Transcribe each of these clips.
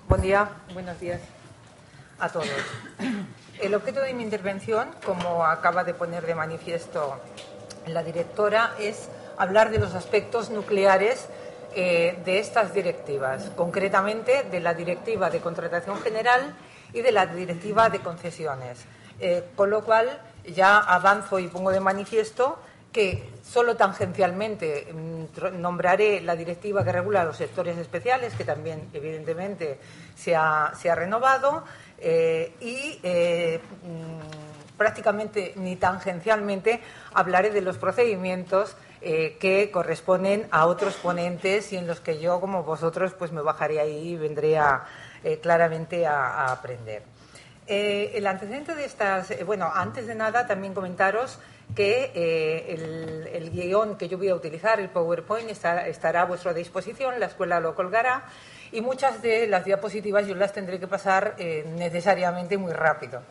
Buen día, buenos días a todos. El objeto de mi intervención, como acaba de poner de manifiesto la directora, es hablar de los aspectos nucleares de estas directivas, concretamente de la Directiva de Contratación General y de la Directiva de Concesiones. Con lo cual, ya avanzo y pongo de manifiesto que solo tangencialmente nombraré la directiva que regula los sectores especiales, que también, evidentemente, se ha renovado, prácticamente ni tangencialmente hablaré de los procedimientos que corresponden a otros ponentes y en los que yo, como vosotros, pues me bajaré ahí y vendré claramente a aprender. El antecedente de estas... bueno, antes de nada, también comentaros que el guión que yo voy a utilizar, el PowerPoint, estará a vuestra disposición, la escuela lo colgará, y muchas de las diapositivas yo las tendré que pasar necesariamente muy rápido,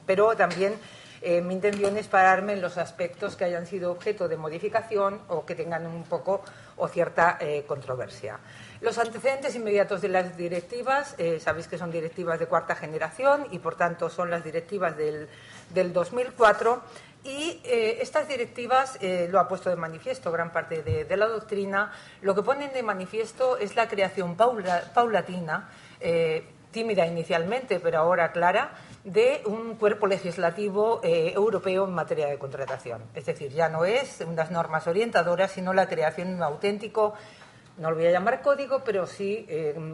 pero también mi intención es pararme en los aspectos que hayan sido objeto de modificación o que tengan un poco o cierta controversia. Los antecedentes inmediatos de las directivas, sabéis que son directivas de cuarta generación y, por tanto, son las directivas del 2004. Y estas directivas, lo ha puesto de manifiesto gran parte de la doctrina, lo que ponen de manifiesto es la creación paulatina, tímida inicialmente, pero ahora clara, de un cuerpo legislativo europeo en materia de contratación. Es decir, ya no es unas normas orientadoras, sino la creación de un auténtico, no lo voy a llamar código, pero sí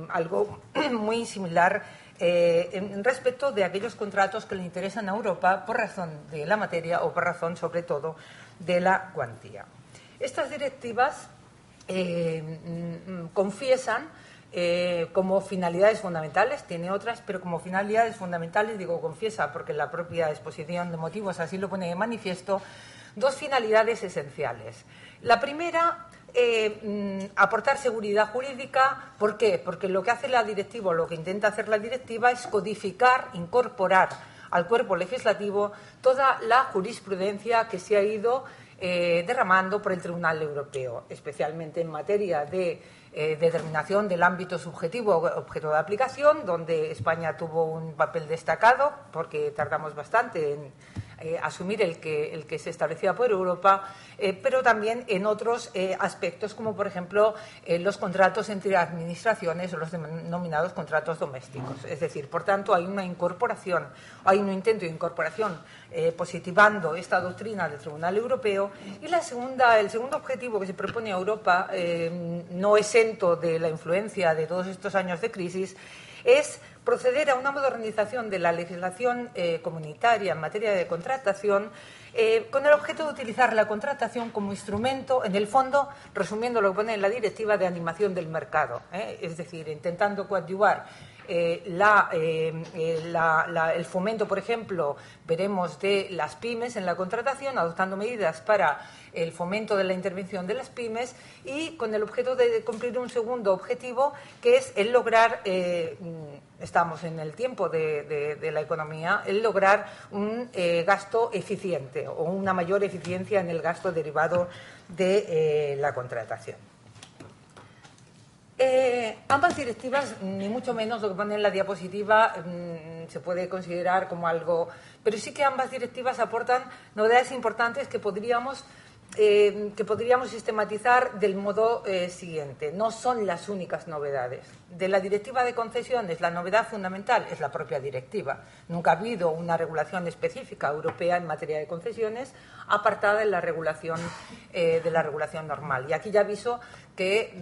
algo muy similar en respecto de aquellos contratos que le interesan a Europa por razón de la materia o por razón, sobre todo, de la cuantía. Estas directivas confiesan como finalidades fundamentales, tiene otras, pero como finalidades fundamentales, digo confiesa porque la propia exposición de motivos así lo pone de manifiesto, dos finalidades esenciales. La primera, aportar seguridad jurídica. ¿Por qué? Porque lo que hace la directiva, o lo que intenta hacer la directiva, es codificar, incorporar al cuerpo legislativo toda la jurisprudencia que se ha ido derramando por el Tribunal Europeo, especialmente en materia de determinación del ámbito subjetivo objeto de aplicación, donde España tuvo un papel destacado porque tardamos bastante en asumir el que se establecía por Europa, pero también en otros aspectos, como por ejemplo los contratos entre administraciones o los denominados contratos domésticos. Es decir, por tanto, hay una incorporación, hay un intento de incorporación positivando esta doctrina del Tribunal Europeo. Y el segundo objetivo que se propone a Europa, no exento de la influencia de todos estos años de crisis, es proceder a una modernización de la legislación comunitaria en materia de contratación con el objeto de utilizar la contratación como instrumento, en el fondo, resumiendo lo que pone en la directiva, de animación del mercado, es decir, intentando coadyuvar el fomento, por ejemplo, veremos, de las pymes en la contratación, adoptando medidas para el fomento de la intervención de las pymes y con el objeto de cumplir un segundo objetivo, que es el lograr, estamos en el tiempo de la economía, el lograr un gasto eficiente o una mayor eficiencia en el gasto derivado de la contratación. Ambas directivas, ni mucho menos lo que pone en la diapositiva, se puede considerar como algo, pero sí que ambas directivas aportan novedades importantes que podríamos sistematizar del modo siguiente. No son las únicas novedades. De la directiva de concesiones, la novedad fundamental es la propia directiva. Nunca ha habido una regulación específica europea en materia de concesiones apartada de la regulación normal. Y aquí ya aviso que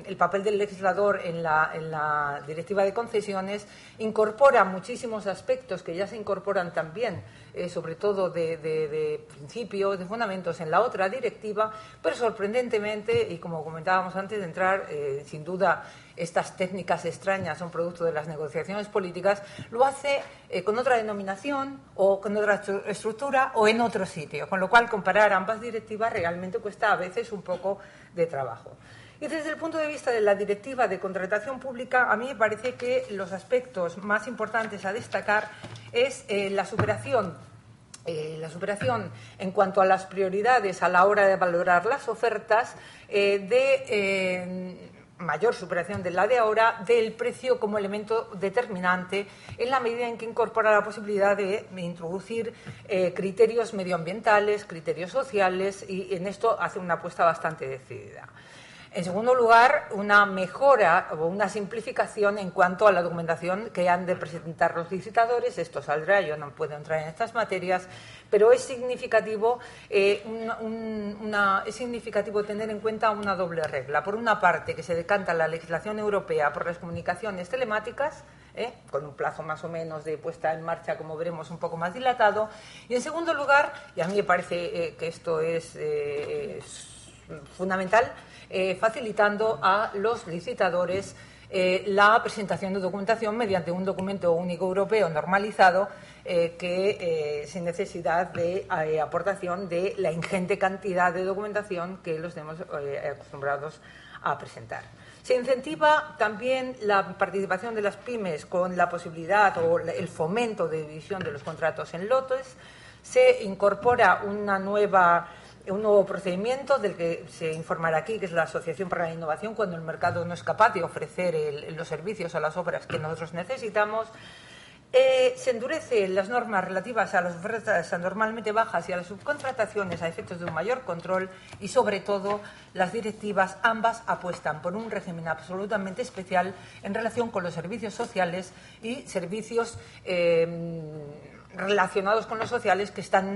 el papel del legislador en la directiva de concesiones incorpora muchísimos aspectos que ya se incorporan también, sobre todo de principios, de fundamentos en la otra directiva, pero sorprendentemente, y como comentábamos antes de entrar, sin duda estas técnicas extrañas son producto de las negociaciones políticas, lo hace con otra denominación o con otra estructura o en otro sitio, con lo cual comparar ambas directivas realmente cuesta a veces un poco de trabajo. Y desde el punto de vista de la directiva de contratación pública, a mí me parece que los aspectos más importantes a destacar es la superación en cuanto a las prioridades a la hora de valorar las ofertas mayor superación de la de ahora, del precio como elemento determinante en la medida en que incorpora la posibilidad de introducir criterios medioambientales, criterios sociales, y en esto hace una apuesta bastante decidida. En segundo lugar, una mejora o una simplificación en cuanto a la documentación que han de presentar los licitadores. Esto saldrá, yo no puedo entrar en estas materias, pero es significativo, es significativo tener en cuenta una doble regla. Por una parte, que se decanta la legislación europea por las comunicaciones telemáticas, con un plazo más o menos de puesta en marcha, como veremos, un poco más dilatado. Y en segundo lugar, y a mí me parece que esto es fundamental, facilitando a los licitadores la presentación de documentación mediante un documento único europeo normalizado sin necesidad de aportación de la ingente cantidad de documentación que los tenemos acostumbrados a presentar. Se incentiva también la participación de las pymes con la posibilidad o el fomento de división de los contratos en lotes. Se incorpora un nuevo procedimiento del que se informará aquí, que es la Asociación para la Innovación, cuando el mercado no es capaz de ofrecer los servicios o las obras que nosotros necesitamos. Se endurecen las normas relativas a las ofertas anormalmente bajas y a las subcontrataciones a efectos de un mayor control, y, sobre todo, las directivas ambas apuestan por un régimen absolutamente especial en relación con los servicios sociales y servicios relacionados con los sociales que están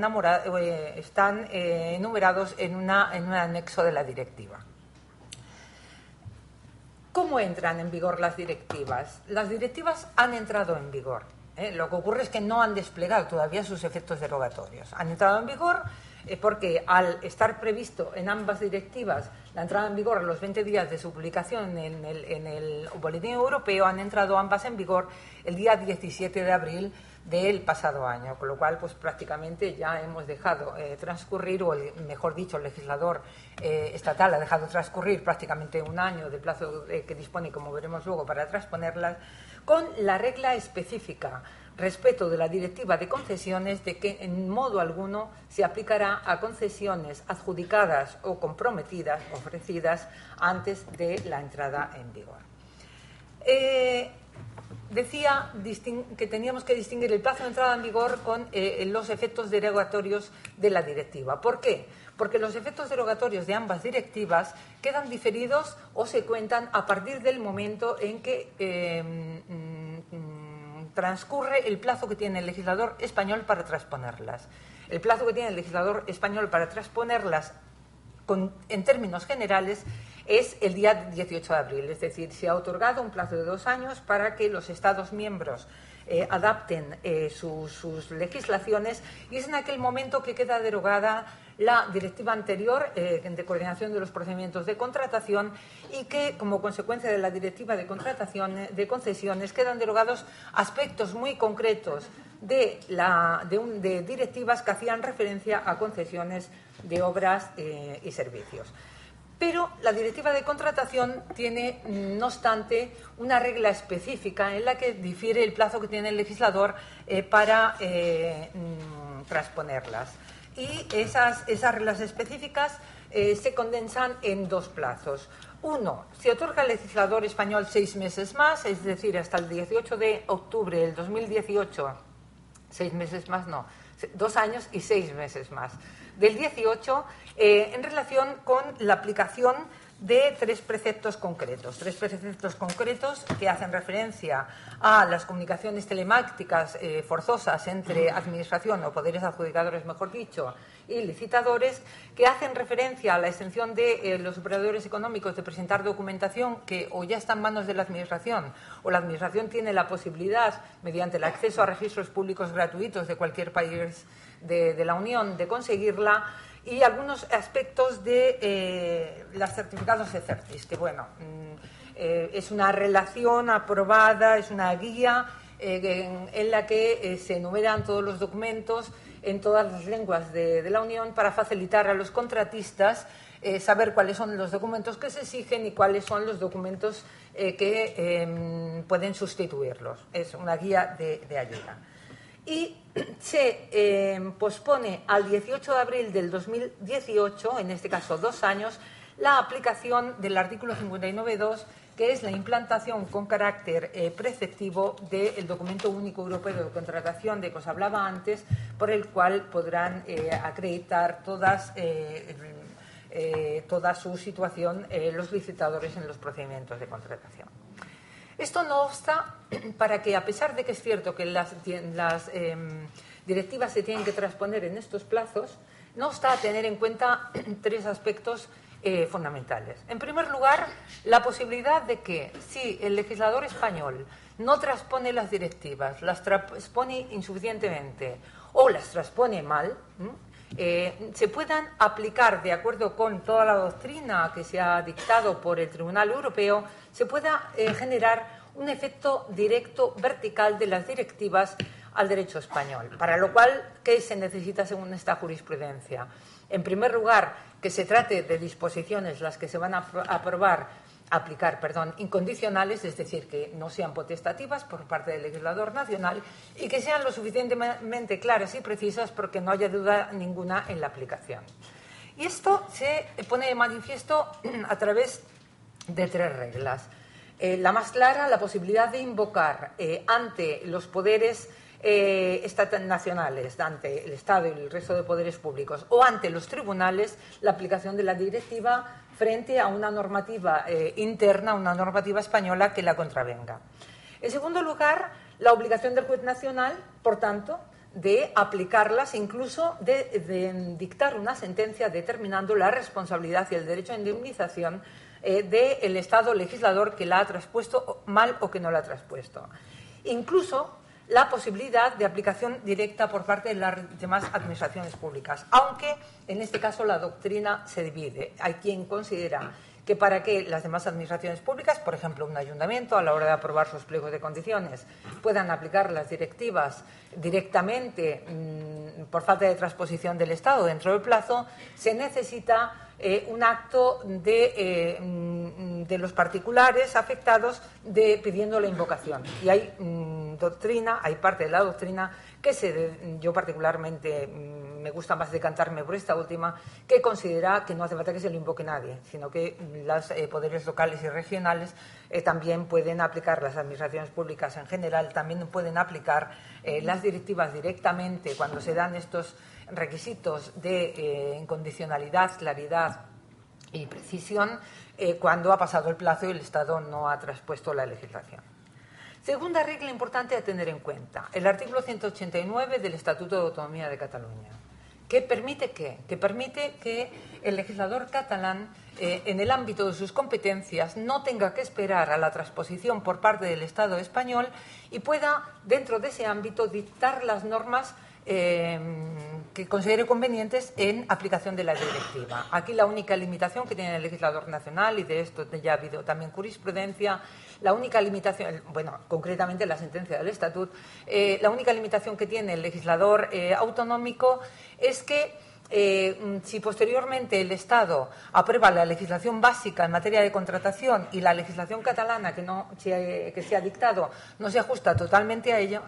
enumerados en un anexo de la directiva. ¿Cómo entran en vigor las directivas? Las directivas han entrado en vigor. Lo que ocurre es que no han desplegado todavía sus efectos derogatorios. Han entrado en vigor porque, al estar previsto en ambas directivas la entrada en vigor a los 20 días de su publicación en el Boletín Europeo, han entrado ambas en vigor el día 17 de abril del pasado año, con lo cual pues prácticamente ya hemos dejado transcurrir, o mejor dicho, el legislador estatal ha dejado transcurrir prácticamente un año del plazo que dispone, como veremos luego, para transponerlas, con la regla específica respecto de la directiva de concesiones de que en modo alguno se aplicará a concesiones adjudicadas o comprometidas, ofrecidas antes de la entrada en vigor. Decía que teníamos que distinguir el plazo de entrada en vigor con los efectos derogatorios de la directiva. ¿Por qué? Porque los efectos derogatorios de ambas directivas quedan diferidos o se cuentan a partir del momento en que transcurre el plazo que tiene el legislador español para transponerlas. El plazo que tiene el legislador español para transponerlas, en términos generales, es el día 18 de abril. Es decir, se ha otorgado un plazo de 2 años para que los Estados miembros adapten sus legislaciones, y es en aquel momento que queda derogada la directiva anterior de coordinación de los procedimientos de contratación, y que, como consecuencia de la directiva de contratación de concesiones, quedan derogados aspectos muy concretos de directivas que hacían referencia a concesiones de obras y servicios. Pero la directiva de contratación tiene, no obstante, una regla específica en la que difiere el plazo que tiene el legislador para transponerlas. Y esas reglas específicas se condensan en 2 plazos. Uno, se otorga al legislador español 6 meses más, es decir, hasta el 18 de octubre del 2018, 6 meses más no, 2 años y 6 meses más, del 18, en relación con la aplicación de 3 preceptos concretos. 3 preceptos concretos que hacen referencia a las comunicaciones telemáticas forzosas entre administración o poderes adjudicadores, mejor dicho, y licitadores, que hacen referencia a la exención de los operadores económicos de presentar documentación que o ya está en manos de la administración, o la administración tiene la posibilidad, mediante el acceso a registros públicos gratuitos de cualquier país de la Unión, de conseguirla, y algunos aspectos de los certificados ECERTIS, que bueno, es una relación aprobada, es una guía en la que se enumeran todos los documentos en todas las lenguas de la Unión, para facilitar a los contratistas saber cuáles son los documentos que se exigen y cuáles son los documentos que pueden sustituirlos. Es una guía de ayuda. Y se pospone al 18 de abril del 2018, en este caso 2 años, la aplicación del artículo 59.2, que es la implantación con carácter preceptivo del documento único europeo de contratación de que os hablaba antes, por el cual podrán acreditar toda su situación los licitadores en los procedimientos de contratación. Esto no obsta para que, a pesar de que es cierto que las directivas se tienen que transponer en estos plazos, no obsta a tener en cuenta tres aspectos fundamentales. En primer lugar, la posibilidad de que, si el legislador español no transpone las directivas, las transpone insuficientemente o las transpone mal, se puedan aplicar de acuerdo con toda la doctrina que se ha dictado por el Tribunal Europeo, se pueda generar un efecto directo vertical de las directivas al derecho español. Para lo cual, ¿qué se necesita según esta jurisprudencia? En primer lugar, que se trate de disposiciones las que se van a aplicar, incondicionales, es decir, que no sean potestativas por parte del legislador nacional y que sean lo suficientemente claras y precisas porque no haya duda ninguna en la aplicación. Y esto se pone de manifiesto a través de tres reglas. La más clara, la posibilidad de invocar ante los poderes nacionales, ante el Estado y el resto de poderes públicos o ante los tribunales, la aplicación de la directiva frente a una normativa interna, una normativa española que la contravenga. En segundo lugar, la obligación del juez nacional, por tanto, de aplicarlas, incluso de dictar una sentencia determinando la responsabilidad y el derecho a indemnización del Estado legislador que la ha traspuesto mal o que no la ha traspuesto. Incluso la posibilidad de aplicación directa por parte de las demás administraciones públicas, aunque en este caso la doctrina se divide. Hay quien considera que para que las demás administraciones públicas, por ejemplo un ayuntamiento, a la hora de aprobar sus pliegos de condiciones, puedan aplicar las directivas directamente por falta de transposición del Estado dentro del plazo, se necesita un acto de los particulares afectados pidiendo la invocación. Y hay hay parte de la doctrina que yo particularmente me gusta más decantarme por esta última, que considera que no hace falta que se lo invoque nadie, sino que los poderes locales y regionales también pueden aplicar, las administraciones públicas en general también pueden aplicar las directivas directamente cuando se dan estos requisitos de incondicionalidad, claridad y precisión, cuando ha pasado el plazo y el Estado no ha traspuesto la legislación. Segunda regla importante a tener en cuenta, el artículo 189 del Estatuto de Autonomía de Cataluña. ¿Qué permite qué? Que permite que el legislador catalán, en el ámbito de sus competencias, no tenga que esperar a la transposición por parte del Estado español y pueda, dentro de ese ámbito, dictar las normas que considere convenientes en aplicación de la directiva. Aquí la única limitación que tiene el legislador nacional, y de esto ya ha habido también jurisprudencia, la única limitación, concretamente la sentencia del Estatut, la única limitación que tiene el legislador autonómico es que si posteriormente el Estado aprueba la legislación básica en materia de contratación y la legislación catalana que se ha dictado no se ajusta totalmente a ello,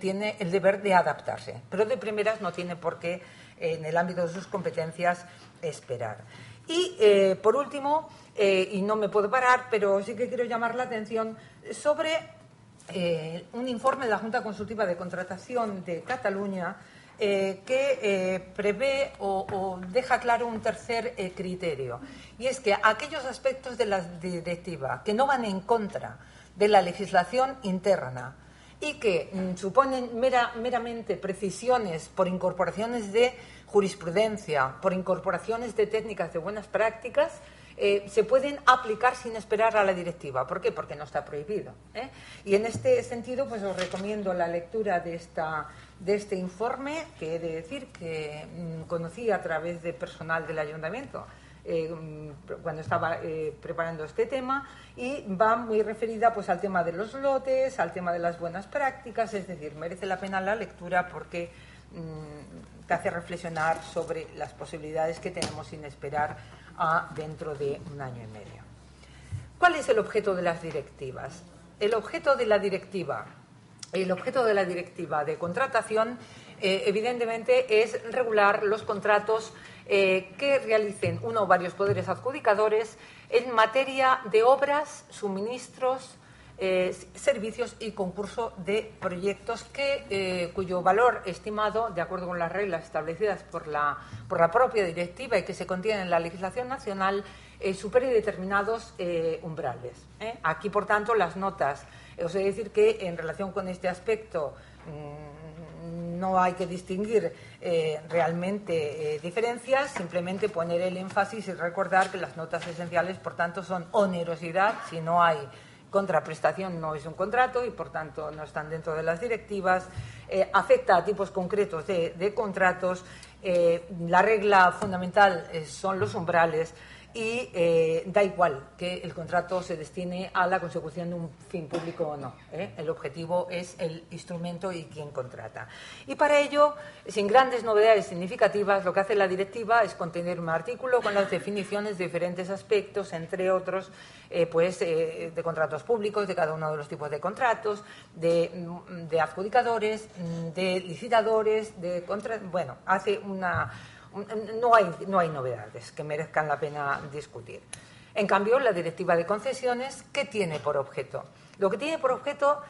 tiene el deber de adaptarse, pero de primeras no tiene por qué, en el ámbito de sus competencias, esperar. Y, por último, y no me puedo parar, pero sí que quiero llamar la atención sobre un informe de la Junta Consultiva de Contratación de Cataluña que prevé o deja claro un tercer criterio, y es que aquellos aspectos de la directiva que no van en contra de la legislación interna y que suponen meramente precisiones por incorporaciones de jurisprudencia, por incorporaciones de técnicas de buenas prácticas, se pueden aplicar sin esperar a la directiva. ¿Por qué? Porque no está prohibido. Y en este sentido, pues os recomiendo la lectura de este informe, que he de decir que conocí a través de personal del ayuntamiento cuando estaba preparando este tema, y va muy referida pues al tema de los lotes, al tema de las buenas prácticas, es decir, merece la pena la lectura porque te hace reflexionar sobre las posibilidades que tenemos sin esperar a dentro de un año y medio. ¿Cuál es el objeto de las directivas? El objeto de la directiva de contratación, evidentemente, es regular los contratos que realicen uno o varios poderes adjudicadores en materia de obras, suministros, servicios y concurso de proyectos cuyo valor estimado, de acuerdo con las reglas establecidas por la propia directiva y que se contienen en la legislación nacional, supere determinados umbrales. Aquí, por tanto, las notas, os he de decir que en relación con este aspecto no hay que distinguir realmente diferencias, simplemente poner el énfasis y recordar que las notas esenciales, por tanto, son onerosidad. Si no hay contraprestación, no es un contrato y, por tanto, no están dentro de las directivas. Afecta a tipos concretos de contratos. La regla fundamental son los umbrales. Y da igual que el contrato se destine a la consecución de un fin público o no. El objetivo es el instrumento y quién contrata. Y para ello, sin grandes novedades significativas, lo que hace la directiva es contener un artículo con las definiciones de diferentes aspectos, entre otros, de contratos públicos, de cada uno de los tipos de contratos, de adjudicadores, de licitadores, bueno, hace una... No hay novedades que merezcan la pena discutir. En cambio, la Directiva de Concesiones, ¿qué tiene por objeto? Lo que tiene por objeto,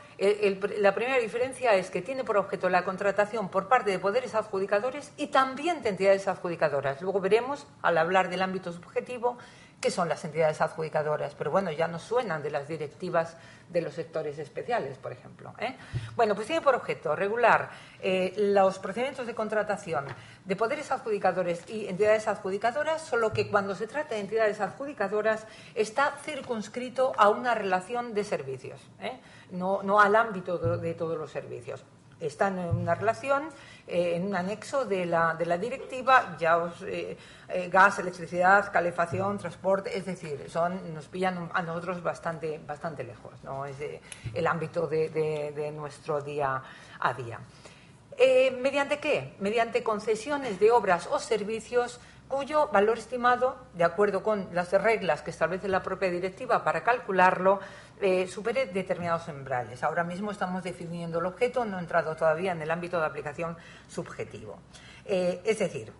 la primera diferencia es que tiene por objeto la contratación por parte de poderes adjudicadores y también de entidades adjudicadoras. Luego veremos, al hablar del ámbito subjetivo, qué son las entidades adjudicadoras, pero bueno, ya nos suenan de las directivas de los sectores especiales, por ejemplo. Bueno, pues tiene por objeto regular los procedimientos de contratación de poderes adjudicadores y entidades adjudicadoras, solo que cuando se trata de entidades adjudicadoras está circunscrito a una relación de servicios, no al ámbito de todos los servicios. Están en una relación, en un anexo de la directiva, gas, electricidad, calefacción, transporte, es decir, nos pillan a nosotros bastante lejos, no es el ámbito de nuestro día a día. ¿Mediante qué? Mediante concesiones de obras o servicios cuyo valor estimado, de acuerdo con las reglas que establece la propia directiva para calcularlo, supere determinados umbrales. Ahora mismo estamos definiendo el objeto, no he entrado todavía en el ámbito de aplicación subjetivo. Es decir,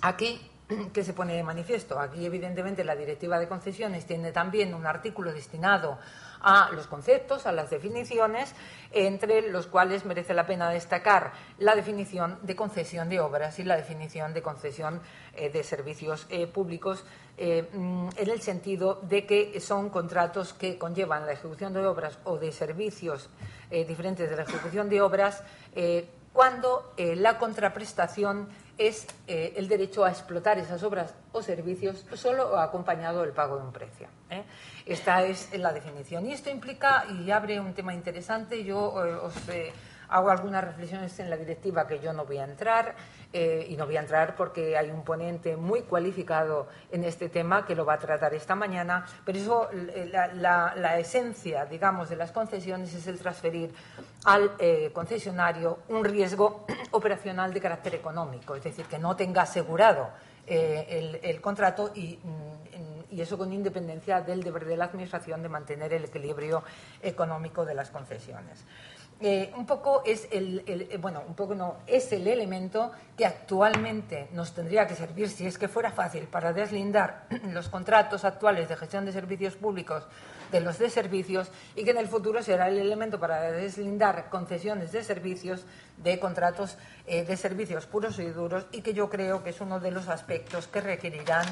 aquí, ¿qué se pone de manifiesto? Aquí, evidentemente, la Directiva de Concesiones tiene también un artículo destinado a los conceptos, a las definiciones, entre los cuales merece la pena destacar la definición de concesión de obras y la definición de concesión de servicios públicos, en el sentido de que son contratos que conllevan la ejecución de obras o de servicios diferentes de la ejecución de obras cuando la contraprestación es el derecho a explotar esas obras o servicios solo acompañado del pago de un precio. Esta es la definición. Y esto implica, y abre un tema interesante, yo os hago algunas reflexiones en la directiva que yo no voy a entrar, y no voy a entrar porque hay un ponente muy cualificado en este tema que lo va a tratar esta mañana, pero eso, la esencia, digamos, de las concesiones es el transferir al concesionario un riesgo operacional de carácter económico, es decir, que no tenga asegurado el contrato y eso con independencia del deber de la Administración de mantener el equilibrio económico de las concesiones. Un poco es es el elemento que actualmente nos tendría que servir, si es que fuera fácil, para deslindar los contratos actuales de gestión de servicios públicos de los de servicios, y que en el futuro será el elemento para deslindar concesiones de servicios de contratos de servicios puros y duros, y que yo creo que es uno de los aspectos que requerirán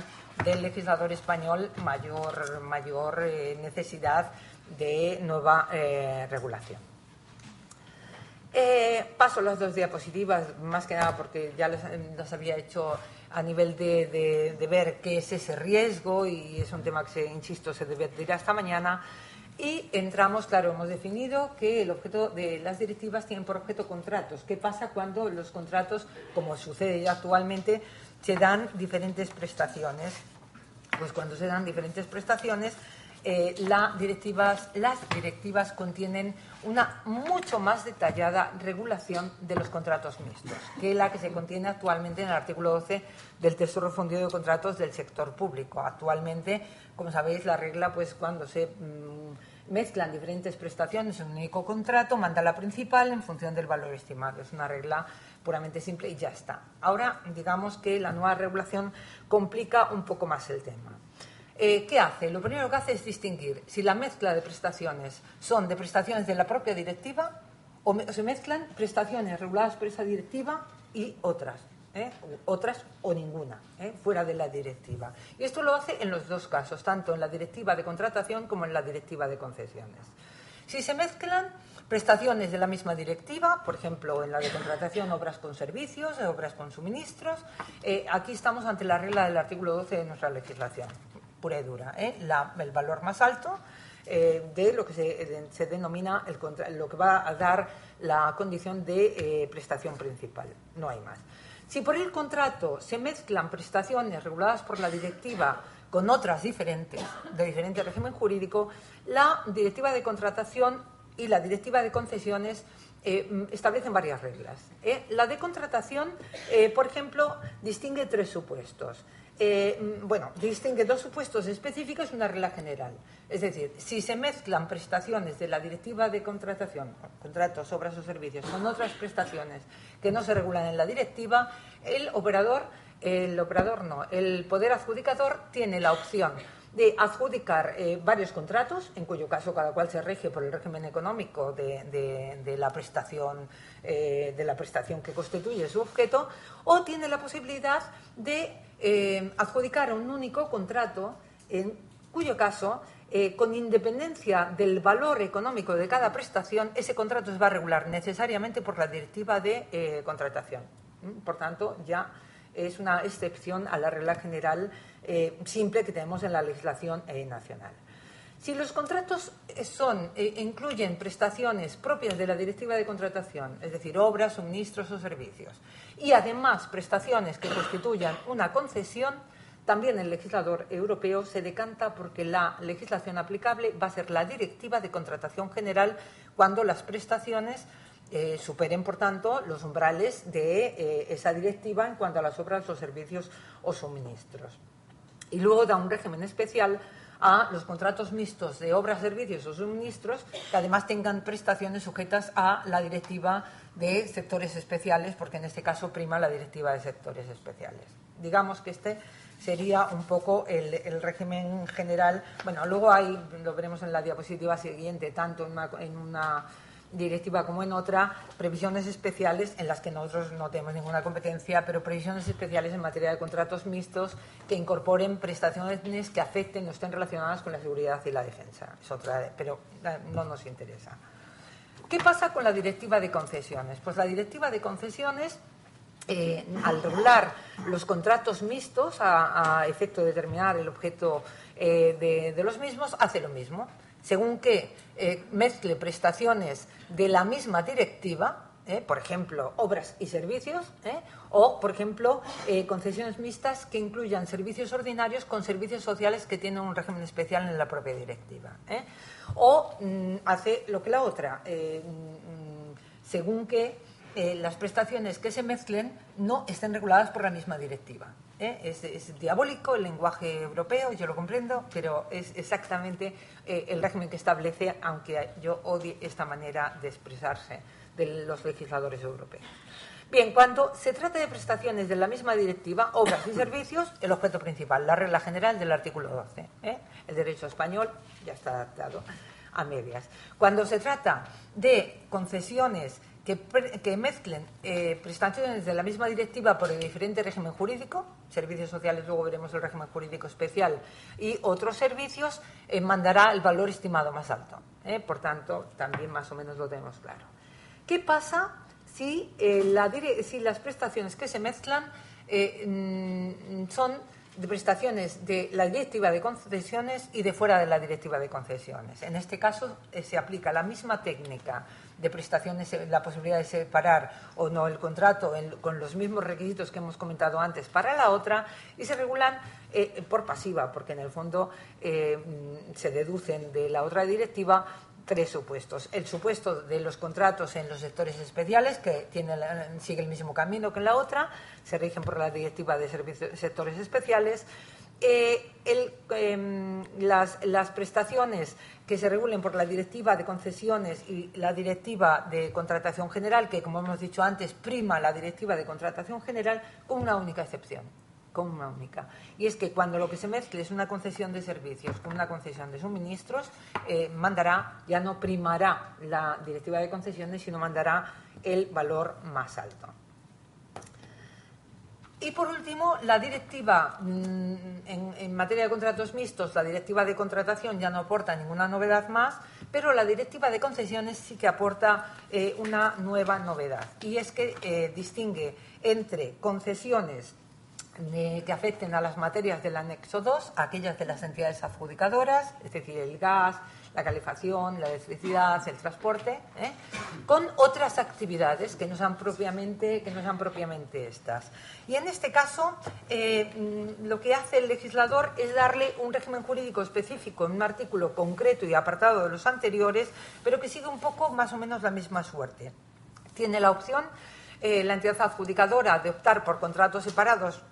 del legislador español mayor necesidad de nueva regulación. Paso las dos diapositivas, más que nada porque ya las había hecho a nivel de ver qué es ese riesgo, y es un tema que, insisto, se debatirá esta mañana. Y entramos, claro, hemos definido que el objeto de las directivas tienen por objeto contratos. ¿Qué pasa cuando los contratos, como sucede ya actualmente, se dan diferentes prestaciones? Pues cuando se dan diferentes prestaciones, las directivas contienen una mucho más detallada regulación de los contratos mixtos que la que se contiene actualmente en el artículo 12 del texto refundido de contratos del sector público. Actualmente, como sabéis, la regla, pues cuando se mezclan diferentes prestaciones en un único contrato, manda la principal en función del valor estimado. Es una regla puramente simple y ya está. Ahora, digamos que la nueva regulación complica un poco más el tema. ¿Qué hace? Lo primero que hace es distinguir si la mezcla de prestaciones son de prestaciones de la propia directiva o se mezclan prestaciones reguladas por esa directiva y otras. Otras o ninguna, fuera de la directiva. Y esto lo hace en los dos casos, tanto en la directiva de contratación como en la directiva de concesiones. Si se mezclan prestaciones de la misma directiva, por ejemplo, en la de contratación, obras con servicios, obras con suministros, aquí estamos ante la regla del artículo 12 de nuestra legislación, pura y dura, el valor más alto de lo que se denomina lo que va a dar la condición de prestación principal, no hay más. Si por el contrato se mezclan prestaciones reguladas por la directiva con otras diferentes, de diferente régimen jurídico, la directiva de contratación y la directiva de concesiones establecen varias reglas. La de contratación, por ejemplo, distingue tres supuestos. Distingue dos supuestos específicos y una regla general. Es decir, si se mezclan prestaciones de la directiva de contratación, contratos, obras o servicios, con otras prestaciones que no se regulan en la directiva, el poder adjudicador tiene la opción de adjudicar varios contratos, en cuyo caso cada cual se rige por el régimen económico de la prestación que constituye su objeto, o tiene la posibilidad de adjudicar un único contrato, en cuyo caso, con independencia del valor económico de cada prestación, ese contrato se va a regular necesariamente por la directiva de contratación. Por tanto, ya es una excepción a la regla general simple que tenemos en la legislación nacional. Si los contratos incluyen prestaciones propias de la directiva de contratación, es decir, obras, suministros o servicios, y además prestaciones que constituyan una concesión, también el legislador europeo se decanta porque la legislación aplicable va a ser la directiva de contratación general cuando las prestaciones superen, por tanto, los umbrales de esa directiva en cuanto a las obras, los servicios o suministros. Y luego da un régimen especial a los contratos mixtos de obras, servicios o suministros que además tengan prestaciones sujetas a la directiva de sectores especiales, porque en este caso prima la directiva de sectores especiales. Digamos que este sería un poco el régimen general. Bueno, luego hay, lo veremos en la diapositiva siguiente, tanto en una directiva como en otra, previsiones especiales en las que nosotros no tenemos ninguna competencia, pero previsiones especiales en materia de contratos mixtos que incorporen prestaciones que afecten o estén relacionadas con la seguridad y la defensa. Es otra, pero no nos interesa. ¿Qué pasa con la directiva de concesiones? Pues la directiva de concesiones, al regular los contratos mixtos a efecto de determinar el objeto de los mismos, hace lo mismo. Según que mezcle prestaciones de la misma directiva, por ejemplo, obras y servicios, o, por ejemplo, concesiones mixtas que incluyan servicios ordinarios con servicios sociales que tienen un régimen especial en la propia directiva. O hace lo que la otra, según que las prestaciones que se mezclen no estén reguladas por la misma directiva. Es diabólico el lenguaje europeo, yo lo comprendo, pero es exactamente el régimen que establece, aunque yo odie esta manera de expresarse de los legisladores europeos. Bien, cuando se trata de prestaciones de la misma directiva, obras y servicios, el objeto principal, la regla general del artículo 12. El derecho español ya está adaptado a medias. Cuando se trata de concesiones que mezclen prestaciones de la misma directiva por el diferente régimen jurídico, servicios sociales, luego veremos el régimen jurídico especial, y otros servicios, mandará el valor estimado más alto. Por tanto, también más o menos lo tenemos claro. ¿Qué pasa si las prestaciones que se mezclan son de prestaciones de la directiva de concesiones y de fuera de la directiva de concesiones? En este caso se aplica la misma técnica de prestaciones, la posibilidad de separar o no el contrato con los mismos requisitos que hemos comentado antes para la otra, y se regulan por pasiva, porque en el fondo se deducen de la otra directiva tres supuestos. El supuesto de los contratos en los sectores especiales, que sigue el mismo camino que en la otra, se rigen por la directiva de sectores especiales. Las prestaciones que se regulen por la Directiva de Concesiones y la Directiva de Contratación General, que, como hemos dicho antes, prima la Directiva de Contratación General, con una única excepción. Con una única. Y es que cuando lo que se mezcle es una concesión de servicios con una concesión de suministros, ya no primará la Directiva de Concesiones, sino mandará el valor más alto. Y por último, la directiva, en materia de contratos mixtos, la directiva de contratación ya no aporta ninguna novedad más, pero la directiva de concesiones sí que aporta una nueva novedad. Y es que distingue entre concesiones que afecten a las materias del anexo 2, aquellas de las entidades adjudicadoras, es decir, el gas, la calefacción, la electricidad, el transporte, con otras actividades que no sean propiamente estas. Y en este caso, lo que hace el legislador es darle un régimen jurídico específico en un artículo concreto y apartado de los anteriores, pero que sigue un poco más o menos la misma suerte. Tiene la opción la entidad adjudicadora de optar por contratos separados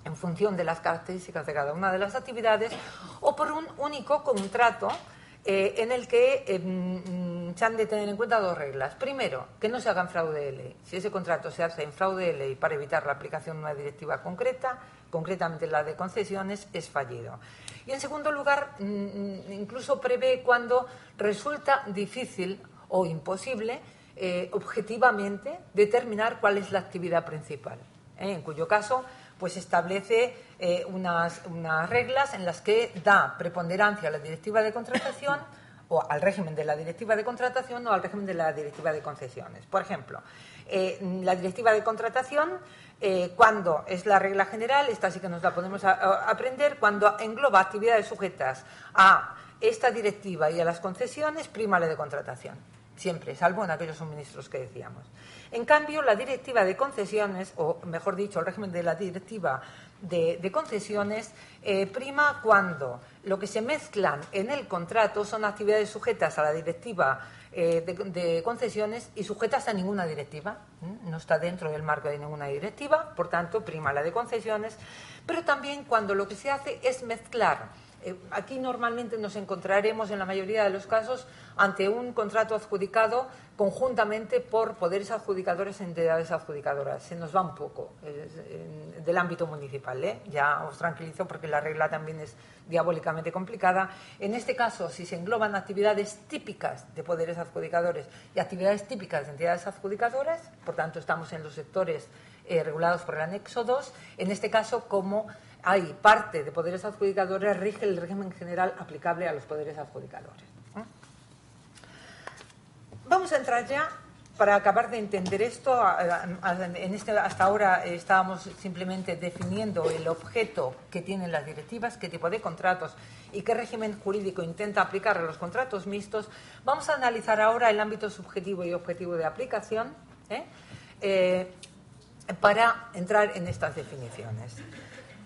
en función de las características de cada una de las actividades, o por un único contrato en el que se han de tener en cuenta dos reglas. Primero, que no se haga en fraude de ley. Si ese contrato se hace en fraude de ley para evitar la aplicación de una directiva concreta, concretamente la de concesiones, es fallido. Y en segundo lugar, incluso prevé cuando resulta difícil o imposible objetivamente determinar cuál es la actividad principal, en cuyo caso pues establece unas reglas en las que da preponderancia a la directiva de contratación o al régimen de la directiva de contratación o al régimen de la directiva de concesiones. Por ejemplo, la directiva de contratación, cuando es la regla general, esta sí que nos la podemos aprender, cuando engloba actividades sujetas a esta directiva y a las concesiones, prima la de contratación. Siempre, salvo en aquellos suministros que decíamos. En cambio, la directiva de concesiones, o mejor dicho, el régimen de la directiva de concesiones, prima cuando lo que se mezclan en el contrato son actividades sujetas a la directiva de concesiones y sujetas a ninguna directiva. No está dentro del marco de ninguna directiva, por tanto, prima la de concesiones, pero también cuando lo que se hace es mezclar. Aquí normalmente nos encontraremos en la mayoría de los casos ante un contrato adjudicado conjuntamente por poderes adjudicadores e entidades adjudicadoras. Se nos va un poco del ámbito municipal, ya os tranquilizo porque la regla también es diabólicamente complicada. En este caso, si se engloban actividades típicas de poderes adjudicadores y actividades típicas de entidades adjudicadoras, por tanto estamos en los sectores regulados por el anexo 2, en este caso como hay parte de poderes adjudicadores, rige el régimen general aplicable a los poderes adjudicadores. Vamos a entrar ya, para acabar de entender esto, hasta ahora estábamos simplemente definiendo el objeto que tienen las directivas, qué tipo de contratos y qué régimen jurídico intenta aplicar a los contratos mixtos. Vamos a analizar ahora el ámbito subjetivo y objetivo de aplicación para entrar en estas definiciones.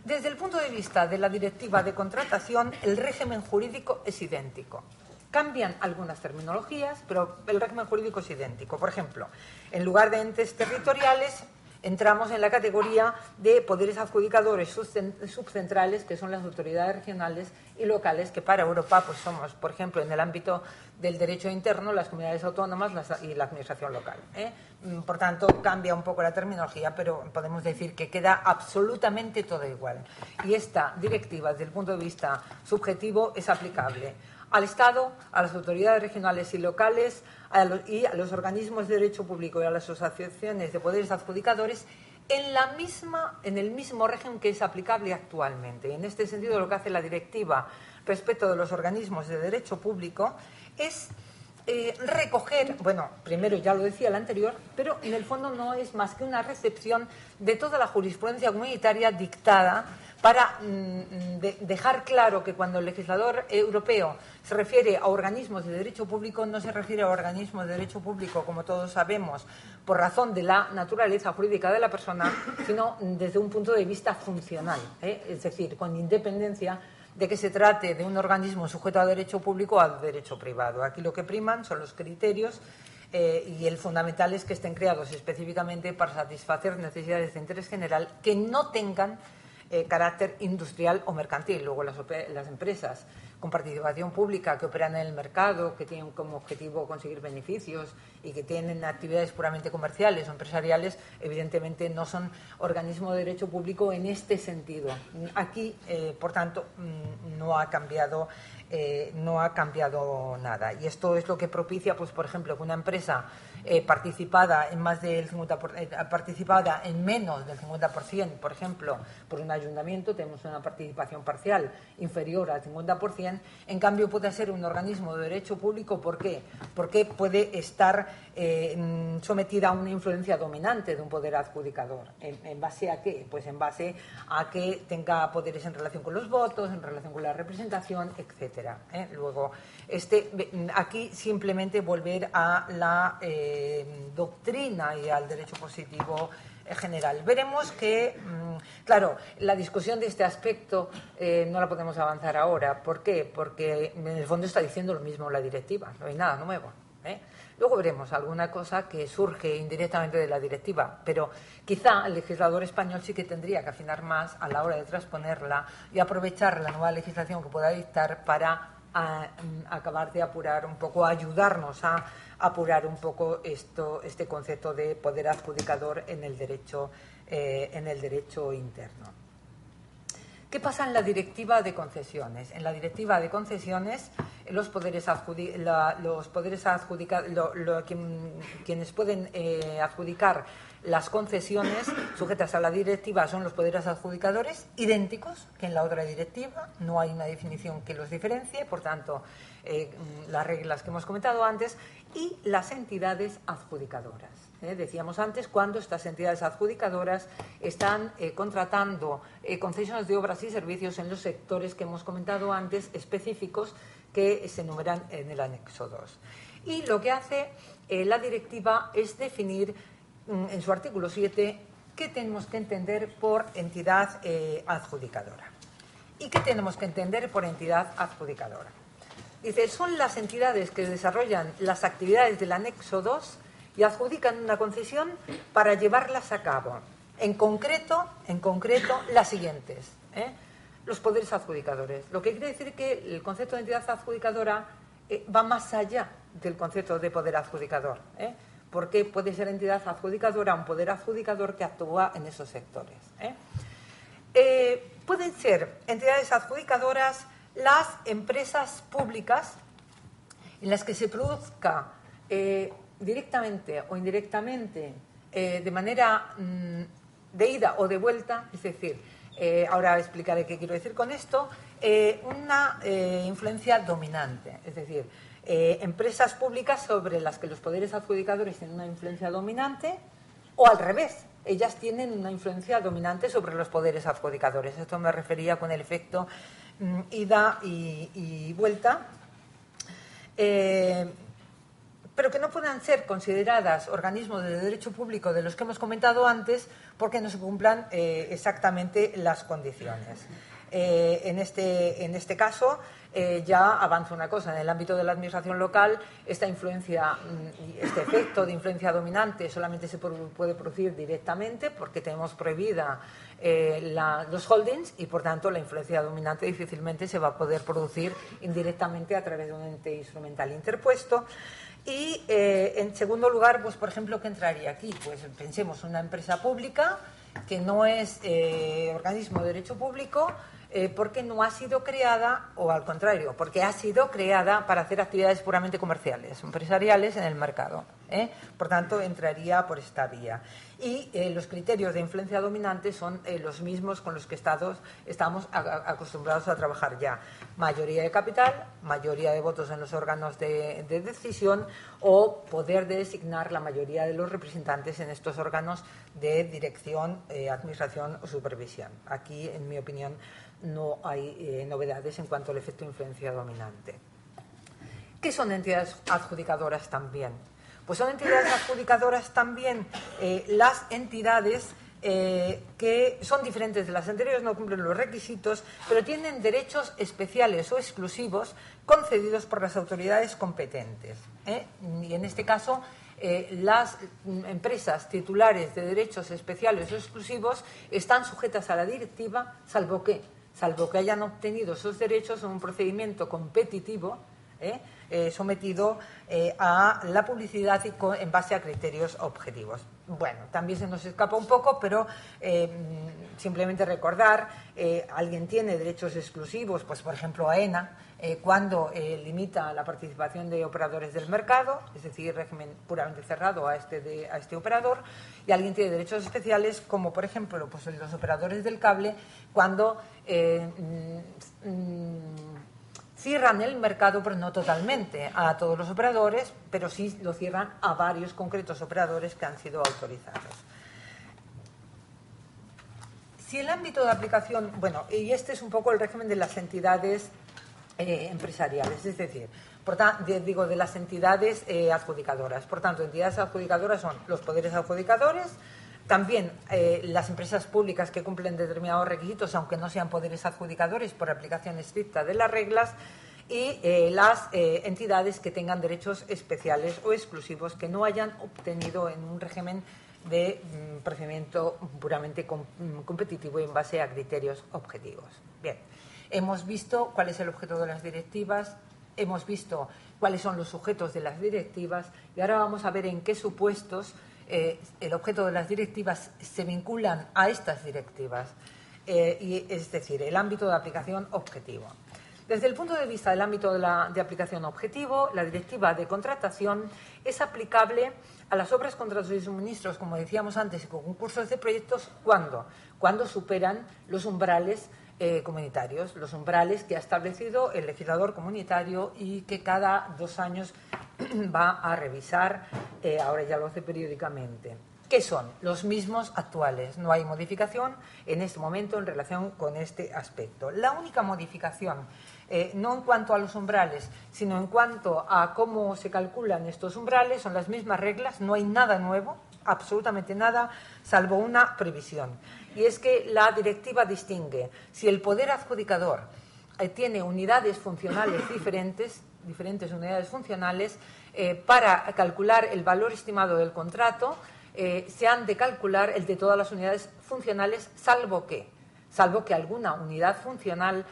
Desde el punto de vista de la directiva de contratación, el régimen jurídico es idéntico. Cambian algunas terminologías, pero el régimen jurídico es idéntico. Por ejemplo, en lugar de entes territoriales, entramos en la categoría de poderes adjudicadores subcentrales, que son las autoridades regionales y locales, que para Europa pues somos, por ejemplo, en el ámbito del derecho interno, las comunidades autónomas y la administración local. Por tanto, cambia un poco la terminología, pero podemos decir que queda absolutamente todo igual. Y esta directiva, desde el punto de vista subjetivo, es aplicable al Estado, a las autoridades regionales y locales y a los organismos de derecho público y a las asociaciones de poderes adjudicadores en el mismo régimen que es aplicable actualmente. Y en este sentido, lo que hace la directiva respecto de los organismos de derecho público es recoger, bueno, primero ya lo decía el anterior, pero en el fondo no es más que una recepción de toda la jurisprudencia comunitaria dictada para dejar claro que cuando el legislador europeo se refiere a organismos de derecho público, no se refiere a organismos de derecho público, como todos sabemos, por razón de la naturaleza jurídica de la persona, sino desde un punto de vista funcional, es decir, con independencia de que se trate de un organismo sujeto a derecho público o a derecho privado. Aquí lo que priman son los criterios y el fundamental es que estén creados específicamente para satisfacer necesidades de interés general que no tengan carácter industrial o mercantil. Luego las empresas con participación pública que operan en el mercado, que tienen como objetivo conseguir beneficios y que tienen actividades puramente comerciales o empresariales, evidentemente no son organismos de derecho público en este sentido. Aquí, por tanto, no ha cambiado nada. Y esto es lo que propicia, pues, por ejemplo, que una empresa participada en más del 50%, participada en menos del 50%, por ejemplo, por un ayuntamiento, tenemos una participación parcial inferior al 50%, en cambio puede ser un organismo de derecho público. ¿Por qué? Porque puede estar sometida a una influencia dominante de un poder adjudicador. ¿En base a qué? Pues en base a que tenga poderes en relación con los votos, en relación con la representación, etcétera. Luego, aquí simplemente volver a la doctrina y al derecho positivo general. Veremos que, claro, la discusión de este aspecto no la podemos avanzar ahora. ¿Por qué? Porque en el fondo está diciendo lo mismo la directiva, no hay nada nuevo. Luego veremos alguna cosa que surge indirectamente de la directiva, pero quizá el legislador español sí que tendría que afinar más a la hora de transponerla y aprovechar la nueva legislación que pueda dictar para acabar de apurar un poco, ayudarnos a apurar un poco este concepto de poder adjudicador en el derecho interno. ¿Qué pasa en la directiva de concesiones? En la directiva de concesiones, quienes pueden adjudicar las concesiones sujetas a la directiva son los poderes adjudicadores, idénticos que en la otra directiva, no hay una definición que los diferencie, por tanto, las reglas que hemos comentado antes, y las entidades adjudicadoras. Decíamos antes, cuando estas entidades adjudicadoras están contratando concesiones de obras y servicios en los sectores que hemos comentado antes, específicos, que se enumeran en el anexo 2. Y lo que hace la directiva es definir en su artículo 7 qué tenemos que entender por entidad adjudicadora. ¿Y qué tenemos que entender por entidad adjudicadora? Dice, son las entidades que desarrollan las actividades del anexo 2 y adjudican una concesión para llevarlas a cabo. En concreto, las siguientes. Los poderes adjudicadores. Lo que quiere decir que el concepto de entidad adjudicadora va más allá del concepto de poder adjudicador. Porque puede ser entidad adjudicadora un poder adjudicador que actúa en esos sectores. Pueden ser entidades adjudicadoras las empresas públicas en las que se produzca directamente o indirectamente, de manera de ida o de vuelta, es decir, ahora explicaré qué quiero decir con esto, una influencia dominante, es decir, empresas públicas sobre las que los poderes adjudicadores tienen una influencia dominante, o al revés, ellas tienen una influencia dominante sobre los poderes adjudicadores. Esto me refería con el efecto ida y vuelta. Pero que no puedan ser consideradas organismos de derecho público de los que hemos comentado antes porque no se cumplan exactamente las condiciones. En este caso, ya avanza una cosa. En el ámbito de la administración local, esta influencia, este efecto de influencia dominante solamente se puede producir directamente porque tenemos prohibida los holdings y, por tanto, la influencia dominante difícilmente se va a poder producir indirectamente a través de un ente instrumental interpuesto. Y, en segundo lugar, pues, por ejemplo, ¿qué entraría aquí? Pues pensemos una empresa pública que no es organismo de derecho público porque no ha sido creada, o al contrario, porque ha sido creada para hacer actividades puramente comerciales, empresariales en el mercado. Por tanto, entraría por esta vía. Y los criterios de influencia dominante son los mismos con los que estamos acostumbrados a trabajar ya. Mayoría de capital, mayoría de votos en los órganos de decisión o poder de designar la mayoría de los representantes en estos órganos de dirección, administración o supervisión. Aquí, en mi opinión, no hay novedades en cuanto al efecto de influencia dominante. ¿Qué son entidades adjudicadoras también? Pues son entidades adjudicadoras también las entidades que son diferentes de las anteriores, no cumplen los requisitos, pero tienen derechos especiales o exclusivos concedidos por las autoridades competentes. Y en este caso, las empresas titulares de derechos especiales o exclusivos están sujetas a la directiva, salvo que hayan obtenido esos derechos en un procedimiento competitivo sometido a la publicidad y en base a criterios objetivos. Bueno, también se nos escapa un poco, pero simplemente recordar, alguien tiene derechos exclusivos, pues por ejemplo AENA, cuando limita la participación de operadores del mercado, es decir, régimen puramente cerrado a este operador, y alguien tiene derechos especiales, como por ejemplo pues los operadores del cable, cuando cierran el mercado, pero no totalmente a todos los operadores, pero sí lo cierran a varios concretos operadores que han sido autorizados. Si el ámbito de aplicación, bueno, y este es un poco el régimen de las entidades empresariales, es decir, de las entidades adjudicadoras. Por tanto, entidades adjudicadoras son los poderes adjudicadores, también las empresas públicas que cumplen determinados requisitos, aunque no sean poderes adjudicadores por aplicación estricta de las reglas, y las entidades que tengan derechos especiales o exclusivos que no hayan obtenido en un régimen de procedimiento puramente competitivo y en base a criterios objetivos. Bien, hemos visto cuál es el objeto de las directivas, hemos visto cuáles son los sujetos de las directivas y ahora vamos a ver en qué supuestos el objeto de las directivas se vinculan a estas directivas, y es decir, el ámbito de aplicación objetivo. Desde el punto de vista del ámbito de aplicación objetivo, la directiva de contratación es aplicable a las obras, contratos y suministros, como decíamos antes, y con concursos de proyectos, cuando superan los umbrales comunitarios, los umbrales que ha establecido el legislador comunitario y que cada 2 años va a revisar, ahora ya lo hace periódicamente. ¿Qué son? Los mismos actuales. No hay modificación en este momento en relación con este aspecto. La única modificación, no en cuanto a los umbrales, sino en cuanto a cómo se calculan estos umbrales, son las mismas reglas, no hay nada nuevo, absolutamente nada, salvo una previsión. Y es que la directiva distingue si el poder adjudicador tiene unidades funcionales diferentes unidades funcionales, para calcular el valor estimado del contrato, se han de calcular el de todas las unidades funcionales, salvo que alguna unidad funcional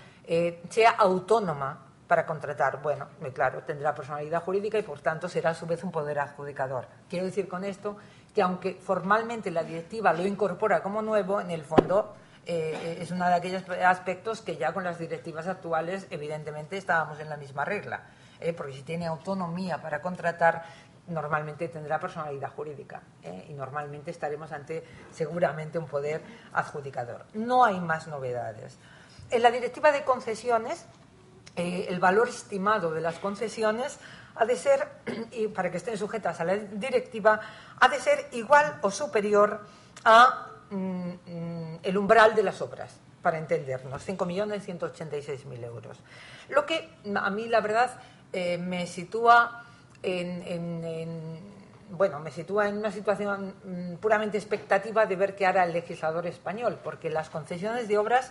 sea autónoma para contratar. Bueno, claro, tendrá personalidad jurídica y por tanto será a su vez un poder adjudicador. Quiero decir con esto que aunque formalmente la directiva lo incorpora como nuevo, en el fondo es uno de aquellos aspectos que ya con las directivas actuales evidentemente estábamos en la misma regla, porque si tiene autonomía para contratar normalmente tendrá personalidad jurídica, y normalmente estaremos ante seguramente un poder adjudicador. No hay más novedades. En la directiva de concesiones, el valor estimado de las concesiones ha de ser, y para que estén sujetas a la directiva, ha de ser igual o superior a el umbral de las obras, para entendernos, 5.186.000 euros. Lo que a mí, la verdad, me sitúa en una situación puramente expectativa de ver qué hará el legislador español, porque las concesiones de obras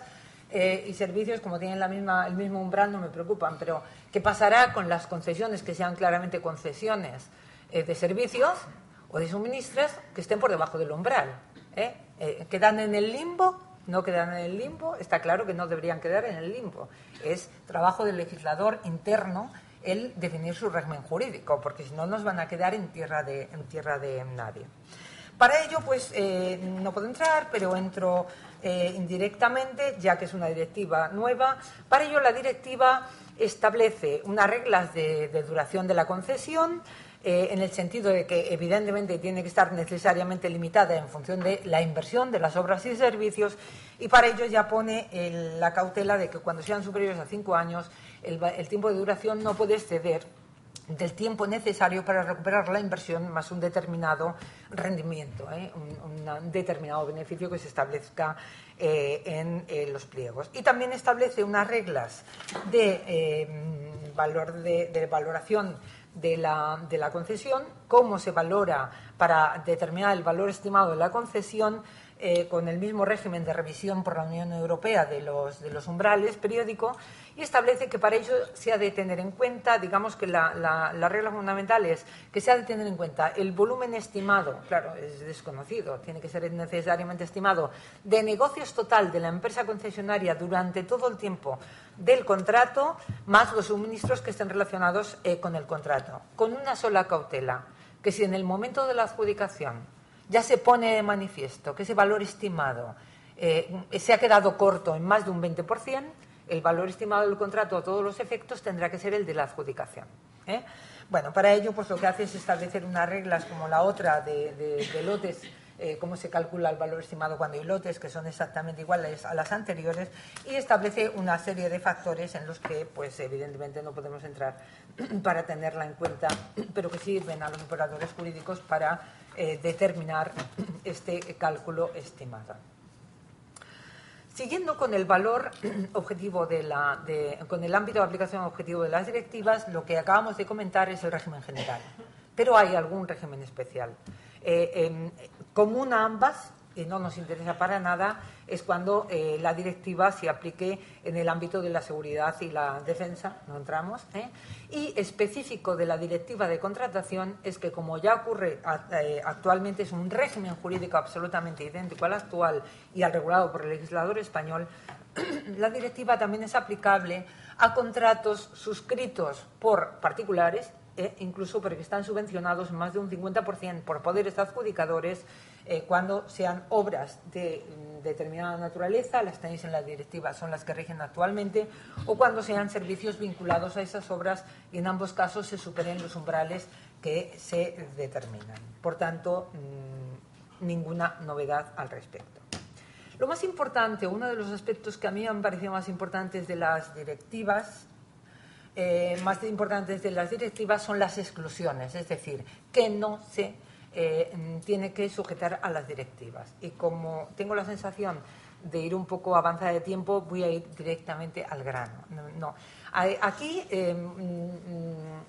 y servicios, como tienen el mismo umbral, no me preocupan, pero ¿qué pasará con las concesiones que sean claramente concesiones de servicios o de suministros que estén por debajo del umbral? ¿Quedan en el limbo? No quedan en el limbo. Está claro que no deberían quedar en el limbo. Es trabajo del legislador interno el definir su régimen jurídico, porque si no nos van a quedar en tierra de nadie. Para ello, pues, no puedo entrar, pero entro indirectamente, ya que es una directiva nueva. Para ello, la directiva establece unas reglas de duración de la concesión, en el sentido de que, evidentemente, tiene que estar necesariamente limitada en función de la inversión de las obras y servicios, y para ello ya pone la cautela de que cuando sean superiores a 5 años, el tiempo de duración no puede exceder del tiempo necesario para recuperar la inversión más un determinado rendimiento, un determinado beneficio que se establezca en los pliegos. Y también establece unas reglas de valoración de la concesión, cómo se valora para determinar el valor estimado de la concesión, con el mismo régimen de revisión por la Unión Europea de los umbrales periódico, y establece que para ello se ha de tener en cuenta, digamos que la regla fundamental es que se ha de tener en cuenta el volumen estimado, claro, es desconocido, tiene que ser necesariamente estimado, de negocios total de la empresa concesionaria durante todo el tiempo del contrato, más los suministros que estén relacionados con el contrato, con una sola cautela, que si en el momento de la adjudicación ya se pone de manifiesto que ese valor estimado se ha quedado corto en más de un 20%, el valor estimado del contrato a todos los efectos tendrá que ser el de la adjudicación. Bueno, para ello pues lo que hace es establecer unas reglas como la otra de lotes, cómo se calcula el valor estimado cuando hay lotes que son exactamente iguales a las anteriores, y establece una serie de factores en los que pues evidentemente no podemos entrar para tenerla en cuenta, pero que sirven a los operadores jurídicos para determinar este cálculo estimado. Siguiendo con el valor objetivo con el ámbito de aplicación objetivo de las directivas, lo que acabamos de comentar es el régimen general, pero hay algún régimen especial. Común a ambas, y no nos interesa para nada, es cuando la directiva se aplique en el ámbito de la seguridad y la defensa, no entramos, y específico de la directiva de contratación es que, como ya ocurre actualmente, es un régimen jurídico absolutamente idéntico al actual y al regulado por el legislador español. La directiva también es aplicable a contratos suscritos por particulares, incluso porque están subvencionados en más de un 50% por poderes adjudicadores, cuando sean obras de determinada naturaleza, las tenéis en la directiva, son las que rigen actualmente, o cuando sean servicios vinculados a esas obras, y en ambos casos se superen los umbrales que se determinan. Por tanto, ninguna novedad al respecto. Lo más importante, uno de los aspectos que a mí me han parecido más importantes de las directivas, son las exclusiones, es decir, que no se tiene que sujetar a las directivas. Y como tengo la sensación de ir un poco avanzada de tiempo, voy a ir directamente al grano. Aquí,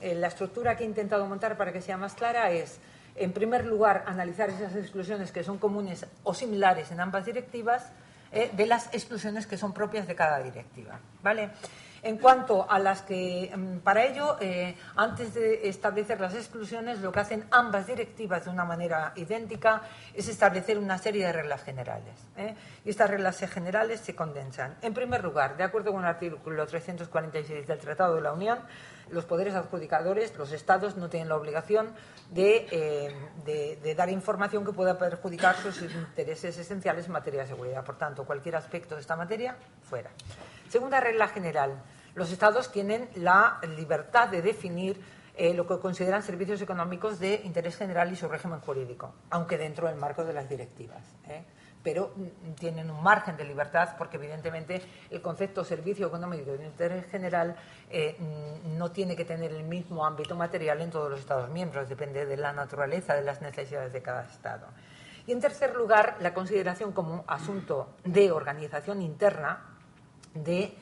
la estructura que he intentado montar para que sea más clara es, en primer lugar, analizar esas exclusiones que son comunes o similares en ambas directivas, de las exclusiones que son propias de cada directiva, ¿vale? En cuanto a las que, para ello, antes de establecer las exclusiones, lo que hacen ambas directivas de una manera idéntica es establecer una serie de reglas generales. Y estas reglas generales se condensan. En primer lugar, de acuerdo con el artículo 346 del Tratado de la Unión, los poderes adjudicadores, los Estados, no tienen la obligación de dar información que pueda perjudicar sus intereses esenciales en materia de seguridad. Por tanto, cualquier aspecto de esta materia, fuera. Segunda regla general. Los Estados tienen la libertad de definir lo que consideran servicios económicos de interés general y su régimen jurídico, aunque dentro del marco de las directivas. Pero tienen un margen de libertad porque, evidentemente, el concepto servicio económico de interés general no tiene que tener el mismo ámbito material en todos los Estados miembros, depende de la naturaleza de las necesidades de cada Estado. Y, en tercer lugar, la consideración como asunto de organización interna de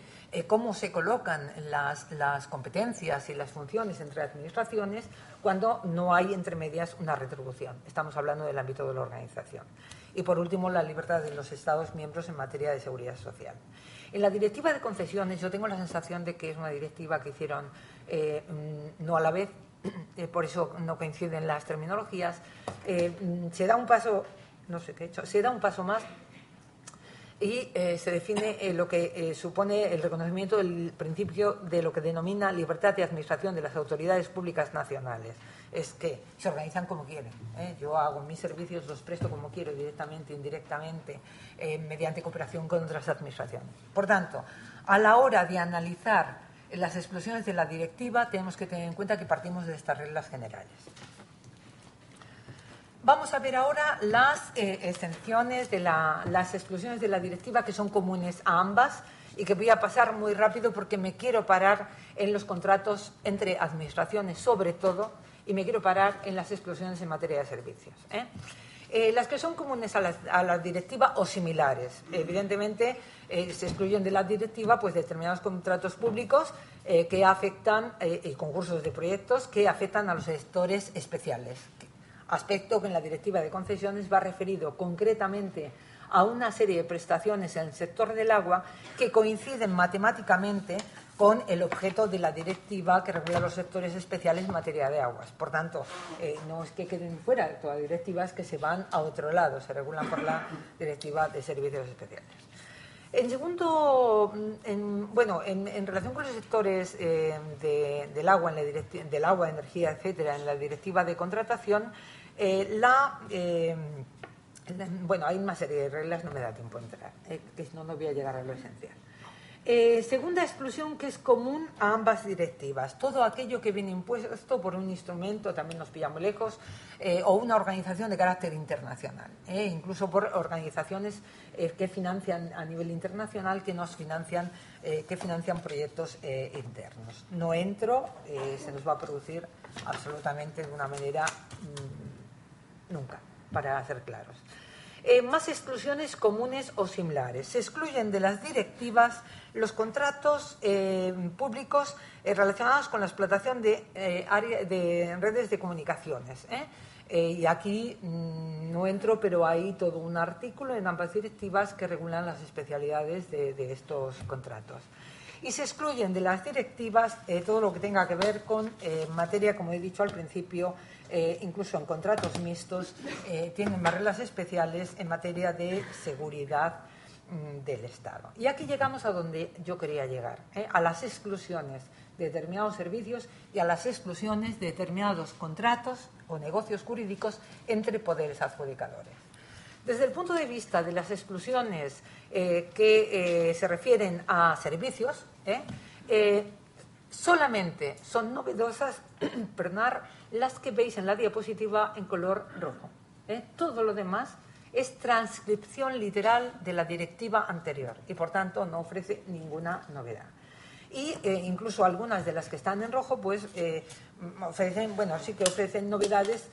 cómo se colocan las competencias y las funciones entre administraciones cuando no hay entre medias una retribución. Estamos hablando del ámbito de la organización. Y, por último, la libertad de los Estados miembros en materia de seguridad social. En la directiva de concesiones, yo tengo la sensación de que es una directiva que hicieron no a la vez, por eso no coinciden las terminologías. Se da un paso, no sé qué he hecho, se da un paso más y se define lo que supone el reconocimiento del principio de lo que denomina libertad de administración de las autoridades públicas nacionales. Es que se organizan como quieren. Yo hago mis servicios, los presto como quiero, directamente, indirectamente, mediante cooperación con otras administraciones. Por tanto, a la hora de analizar las exclusiones de la directiva, tenemos que tener en cuenta que partimos de estas reglas generales. Vamos a ver ahora las exenciones de las exclusiones de la directiva que son comunes a ambas y que voy a pasar muy rápido porque me quiero parar en los contratos entre administraciones, sobre todo, y me quiero parar en las exclusiones en materia de servicios. Las que son comunes a la directiva o similares. Evidentemente, se excluyen de la directiva pues determinados contratos públicos que afectan, y concursos de proyectos que afectan a los sectores especiales. Aspecto que en la directiva de concesiones va referido concretamente a una serie de prestaciones en el sector del agua que coinciden matemáticamente con el objeto de la directiva que regula los sectores especiales en materia de aguas. Por tanto, no es que queden fuera de toda directiva, es que se van a otro lado, se regulan por la directiva de servicios especiales. En segundo, en relación con los sectores del agua, del agua, energía, etcétera, en la directiva de contratación, hay una serie de reglas, no me da tiempo a entrar, que si no, no voy a llegar a lo esencial. Segunda exclusión que es común a ambas directivas. Todo aquello que viene impuesto por un instrumento, también nos pilla muy lejos, o una organización de carácter internacional. Incluso por organizaciones que financian a nivel internacional, que financian proyectos internos. No entro, se nos va a producir absolutamente de una manera nunca, para ser claros. Más exclusiones comunes o similares. Se excluyen de las directivas los contratos públicos relacionados con la explotación de redes de comunicaciones. Y aquí no entro, pero hay todo un artículo en ambas directivas que regulan las especialidades de estos contratos. Y se excluyen de las directivas todo lo que tenga que ver con materia, como he dicho al principio, incluso en contratos mixtos, tienen más reglas especiales en materia de seguridad del Estado. Y aquí llegamos a donde yo quería llegar, a las exclusiones de determinados servicios y a las exclusiones de determinados contratos o negocios jurídicos entre poderes adjudicadores. Desde el punto de vista de las exclusiones que se refieren a servicios, solamente son novedosas las que veis en la diapositiva en color rojo. Todo lo demás es transcripción literal de la directiva anterior y, por tanto, no ofrece ninguna novedad. Y incluso algunas de las que están en rojo, pues sí que ofrecen novedades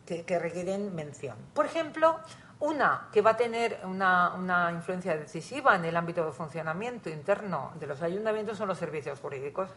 que requieren mención. Por ejemplo, una que va a tener una influencia decisiva en el ámbito de funcionamiento interno de los ayuntamientos son los servicios jurídicos.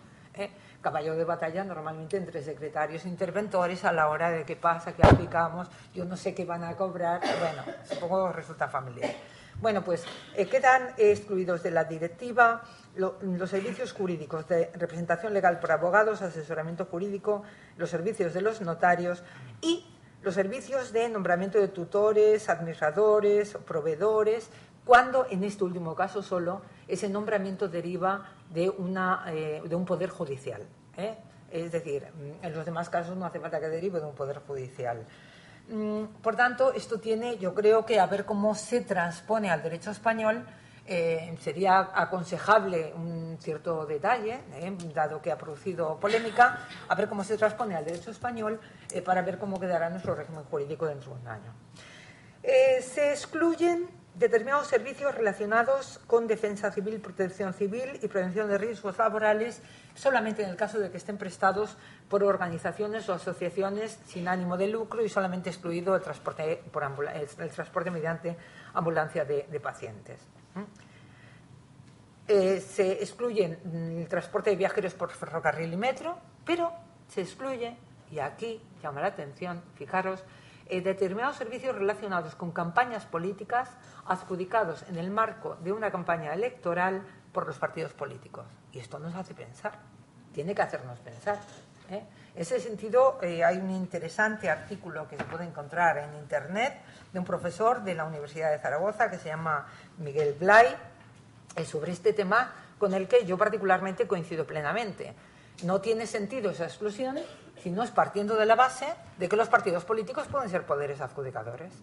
Caballo de batalla normalmente entre secretarios e interventores a la hora de qué pasa, qué aplicamos, yo no sé qué van a cobrar, bueno, supongo que resulta familiar. Bueno, pues quedan excluidos de la directiva los servicios jurídicos de representación legal por abogados, asesoramiento jurídico, los servicios de los notarios y los servicios de nombramiento de tutores, administradores, proveedores, cuando en este último caso solo ese nombramiento deriva de un poder judicial. Es decir, en los demás casos no hace falta que derive de un poder judicial. Por tanto, esto tiene, yo creo que a ver cómo se transpone al derecho español. Sería aconsejable un cierto detalle, dado que ha producido polémica, a ver cómo se transpone al derecho español para ver cómo quedará nuestro régimen jurídico dentro de un año. Se excluyen determinados servicios relacionados con defensa civil, protección civil y prevención de riesgos laborales, solamente en el caso de que estén prestados por organizaciones o asociaciones sin ánimo de lucro y solamente excluido el transporte mediante ambulancia de pacientes. Se excluyen el transporte de viajeros por ferrocarril y metro, pero se excluye, y aquí llama la atención, fijaros, determinados servicios relacionados con campañas políticas adjudicados en el marco de una campaña electoral por los partidos políticos. Y esto nos hace pensar, tiene que hacernos pensar. En ese sentido, hay un interesante artículo que se puede encontrar en Internet de un profesor de la Universidad de Zaragoza que se llama Miguel Blay, sobre este tema con el que yo particularmente coincido plenamente. No tiene sentido esa exclusión si no es partiendo de la base de que los partidos políticos pueden ser poderes adjudicadores.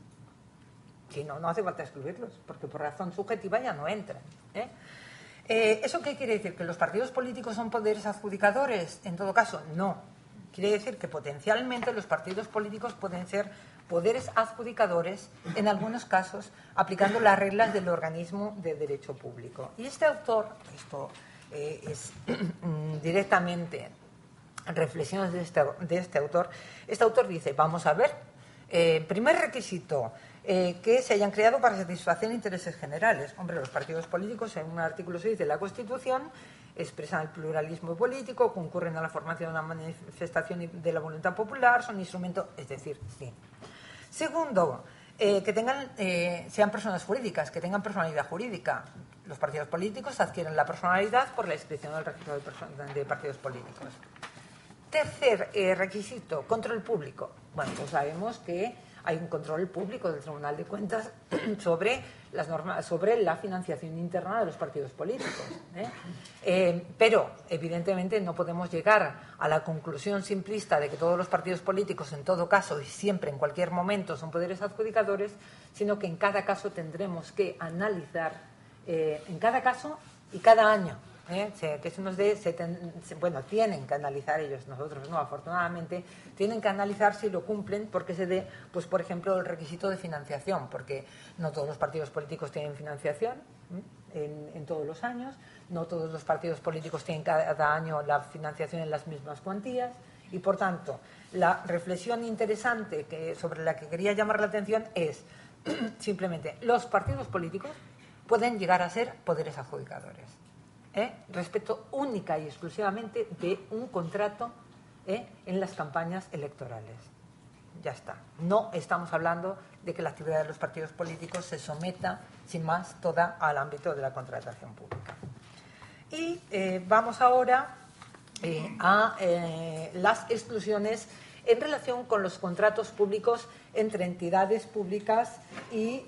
Si no, no hace falta excluirlos, porque por razón subjetiva ya no entran. ¿Eso qué quiere decir? ¿Que los partidos políticos son poderes adjudicadores? En todo caso, no. Quiere decir que potencialmente los partidos políticos pueden ser poderes adjudicadores, en algunos casos, aplicando las reglas del organismo de derecho público. Y este autor, esto es directamente reflexiones de este autor dice, vamos a ver, primer requisito, que se hayan creado para satisfacer intereses generales. Hombre, los partidos políticos, en un artículo 6 de la Constitución, expresan el pluralismo político, concurren a la formación de una manifestación de la voluntad popular, son instrumentos, es decir, sí. Segundo, sean personas jurídicas, que tengan personalidad jurídica. Los partidos políticos adquieren la personalidad por la inscripción del registro de partidos políticos. Tercer requisito, control público. Bueno, pues sabemos que hay un control público del Tribunal de Cuentas sobre las normas, sobre la financiación interna de los partidos políticos. Pero, evidentemente, no podemos llegar a la conclusión simplista de que todos los partidos políticos, en todo caso y siempre, en cualquier momento, son poderes adjudicadores, sino que en cada caso tendremos que analizar, en cada caso y cada año, que eso nos dé, bueno, tienen que analizar ellos, nosotros no, afortunadamente, tienen que analizar si lo cumplen, porque se dé, pues por ejemplo, el requisito de financiación, porque no todos los partidos políticos tienen financiación en todos los años, no todos los partidos políticos tienen cada año la financiación en las mismas cuantías, y por tanto, la reflexión interesante sobre la que quería llamar la atención es simplemente, los partidos políticos pueden llegar a ser poderes adjudicadores. Respecto única y exclusivamente de un contrato en las campañas electorales. Ya está. No estamos hablando de que la actividad de los partidos políticos se someta, sin más, toda al ámbito de la contratación pública. Y vamos ahora a las exclusiones en relación con los contratos públicos entre entidades públicas y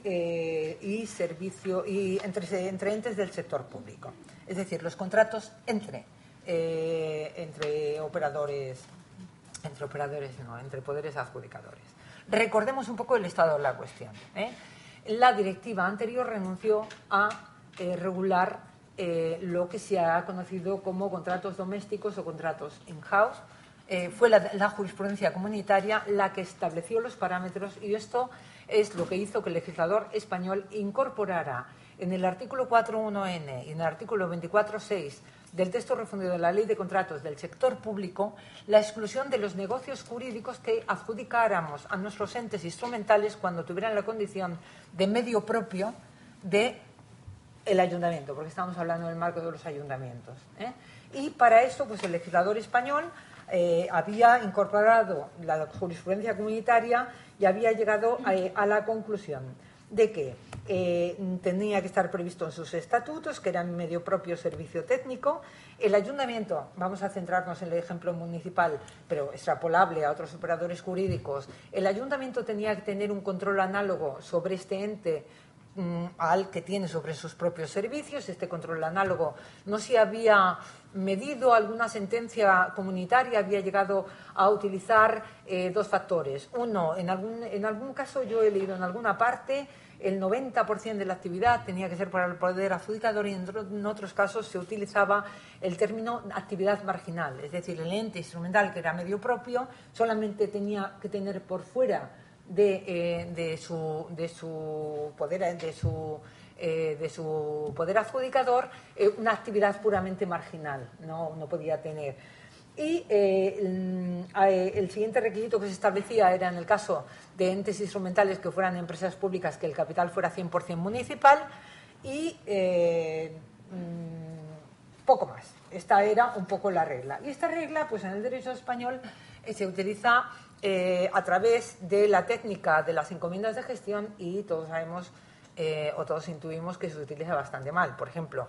entre entes del sector público. Es decir, los contratos entre poderes adjudicadores. Recordemos un poco el estado de la cuestión. La directiva anterior renunció a regular lo que se ha conocido como contratos domésticos o contratos in-house. Fue la jurisprudencia comunitaria la que estableció los parámetros, y esto es lo que hizo que el legislador español incorporara en el artículo 4.1n y en el artículo 24.6 del texto refundido de la Ley de Contratos del Sector Público la exclusión de los negocios jurídicos que adjudicáramos a nuestros entes instrumentales cuando tuvieran la condición de medio propio del ayuntamiento, porque estamos hablando del marco de los ayuntamientos. Y para esto, pues el legislador español había incorporado la jurisprudencia comunitaria y había llegado a la conclusión de que tenía que estar previsto en sus estatutos, que era medio propio servicio técnico. El ayuntamiento, vamos a centrarnos en el ejemplo municipal, pero extrapolable a otros operadores jurídicos, el ayuntamiento tenía que tener un control análogo sobre este ente al que tiene sobre sus propios servicios. Este control análogo no se había medido, alguna sentencia comunitaria había llegado a utilizar dos factores. Uno, en algún caso yo he leído en alguna parte, el 90% de la actividad tenía que ser por el poder adjudicador, y en otros casos se utilizaba el término actividad marginal, es decir, el ente instrumental, que era medio propio, solamente tenía que tener por fuera de su poder adjudicador una actividad puramente marginal, no podía tener. Y el siguiente requisito que se establecía era, en el caso de entes instrumentales que fueran empresas públicas, que el capital fuera 100% municipal, y poco más. Esta era un poco la regla. Y esta regla, pues en el derecho español se utiliza a través de la técnica de las encomiendas de gestión, y todos sabemos o todos intuimos que se utiliza bastante mal. Por ejemplo,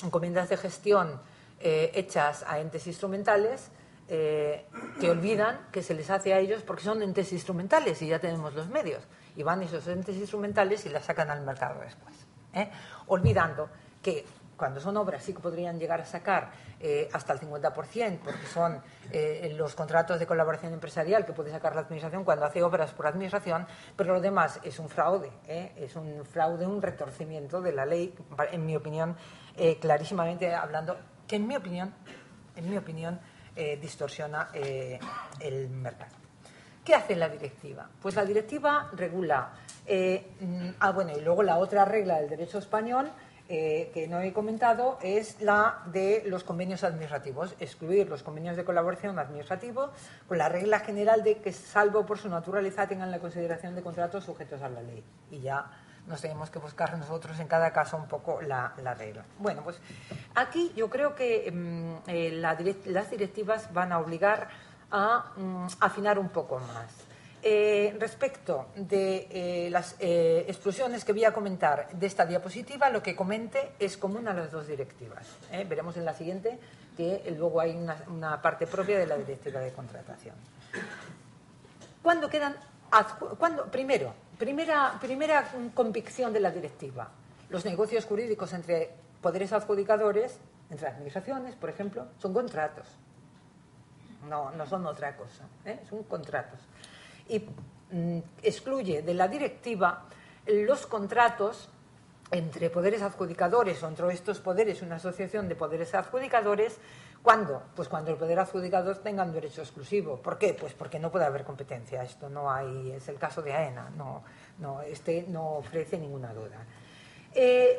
encomiendas de gestión hechas a entes instrumentales que olvidan que se les hace a ellos porque son entes instrumentales y ya tenemos los medios, y van esos entes instrumentales y las sacan al mercado después, olvidando que cuando son obras sí que podrían llegar a sacar hasta el 50%, porque son los contratos de colaboración empresarial que puede sacar la administración cuando hace obras por administración, pero lo demás es un fraude, un retorcimiento de la ley, en mi opinión, clarísimamente hablando, que en mi opinión distorsiona el mercado. ¿Qué hace la directiva? Pues la directiva regula, y luego la otra regla del derecho español que no he comentado es la de los convenios administrativos, excluir los convenios de colaboración administrativo con la regla general de que, salvo por su naturaleza, tengan la consideración de contratos sujetos a la ley. Y ya nos tenemos que buscar nosotros en cada caso un poco la regla. Bueno, pues aquí yo creo que las directivas van a obligar a afinar un poco más. Respecto de las exclusiones que voy a comentar de esta diapositiva, lo que comente es común a las dos directivas. Veremos en la siguiente que luego hay una parte propia de la directiva de contratación. Primera convicción de la directiva: los negocios jurídicos entre poderes adjudicadores, entre administraciones, por ejemplo, son contratos. No son otra cosa, son contratos. Y excluye de la directiva los contratos entre poderes adjudicadores o entre estos poderes, una asociación de poderes adjudicadores. ¿Cuándo? Pues cuando el poder adjudicador tenga un derecho exclusivo. ¿Por qué? Pues porque no puede haber competencia. Esto no hay, es el caso de AENA, este no ofrece ninguna duda.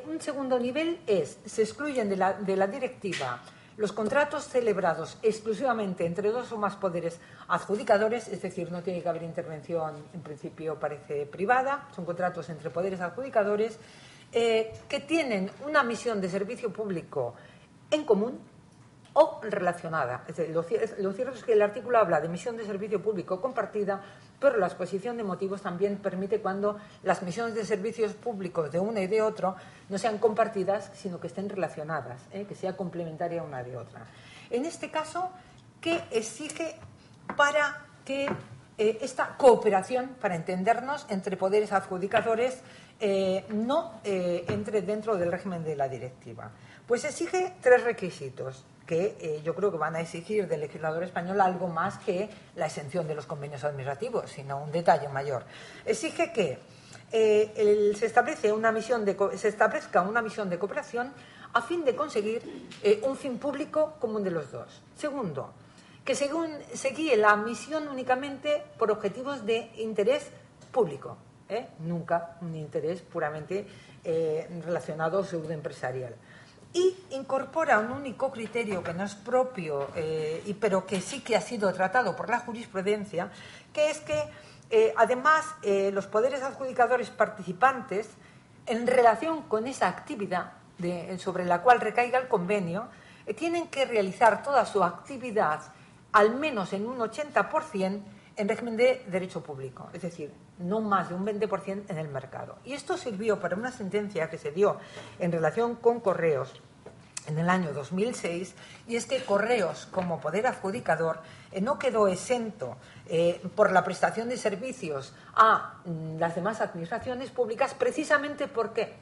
Un segundo nivel se excluyen de la directiva los contratos celebrados exclusivamente entre dos o más poderes adjudicadores, es decir, no tiene que haber intervención, en principio parece privada, son contratos entre poderes adjudicadores que tienen una misión de servicio público en común o relacionada. Es decir, lo cierto es que el artículo habla de misión de servicio público compartida, pero la exposición de motivos también permite cuando las misiones de servicios públicos de uno y de otro no sean compartidas, sino que estén relacionadas, que sea complementaria una de otra. En este caso, ¿qué exige para que esta cooperación, para entendernos, entre poderes adjudicadores no entre dentro del régimen de la directiva? Pues exige 3 requisitos que yo creo que van a exigir del legislador español algo más que la exención de los convenios administrativos, sino un detalle mayor. Exige que se establezca una misión de cooperación a fin de conseguir un fin público común de los dos. Segundo, que se guíe la misión únicamente por objetivos de interés público, nunca un interés puramente relacionado o pseudoempresarial. Y incorpora un único criterio que no es propio, pero que sí que ha sido tratado por la jurisprudencia, que es que, además, los poderes adjudicadores participantes, en relación con esa actividad sobre la cual recaiga el convenio, tienen que realizar toda su actividad, al menos en un 80%, en régimen de derecho público, es decir, no más de un 20% en el mercado. Y esto sirvió para una sentencia que se dio en relación con Correos en el año 2006, y es que Correos, como poder adjudicador, no quedó exento por la prestación de servicios a las demás administraciones públicas, precisamente porque,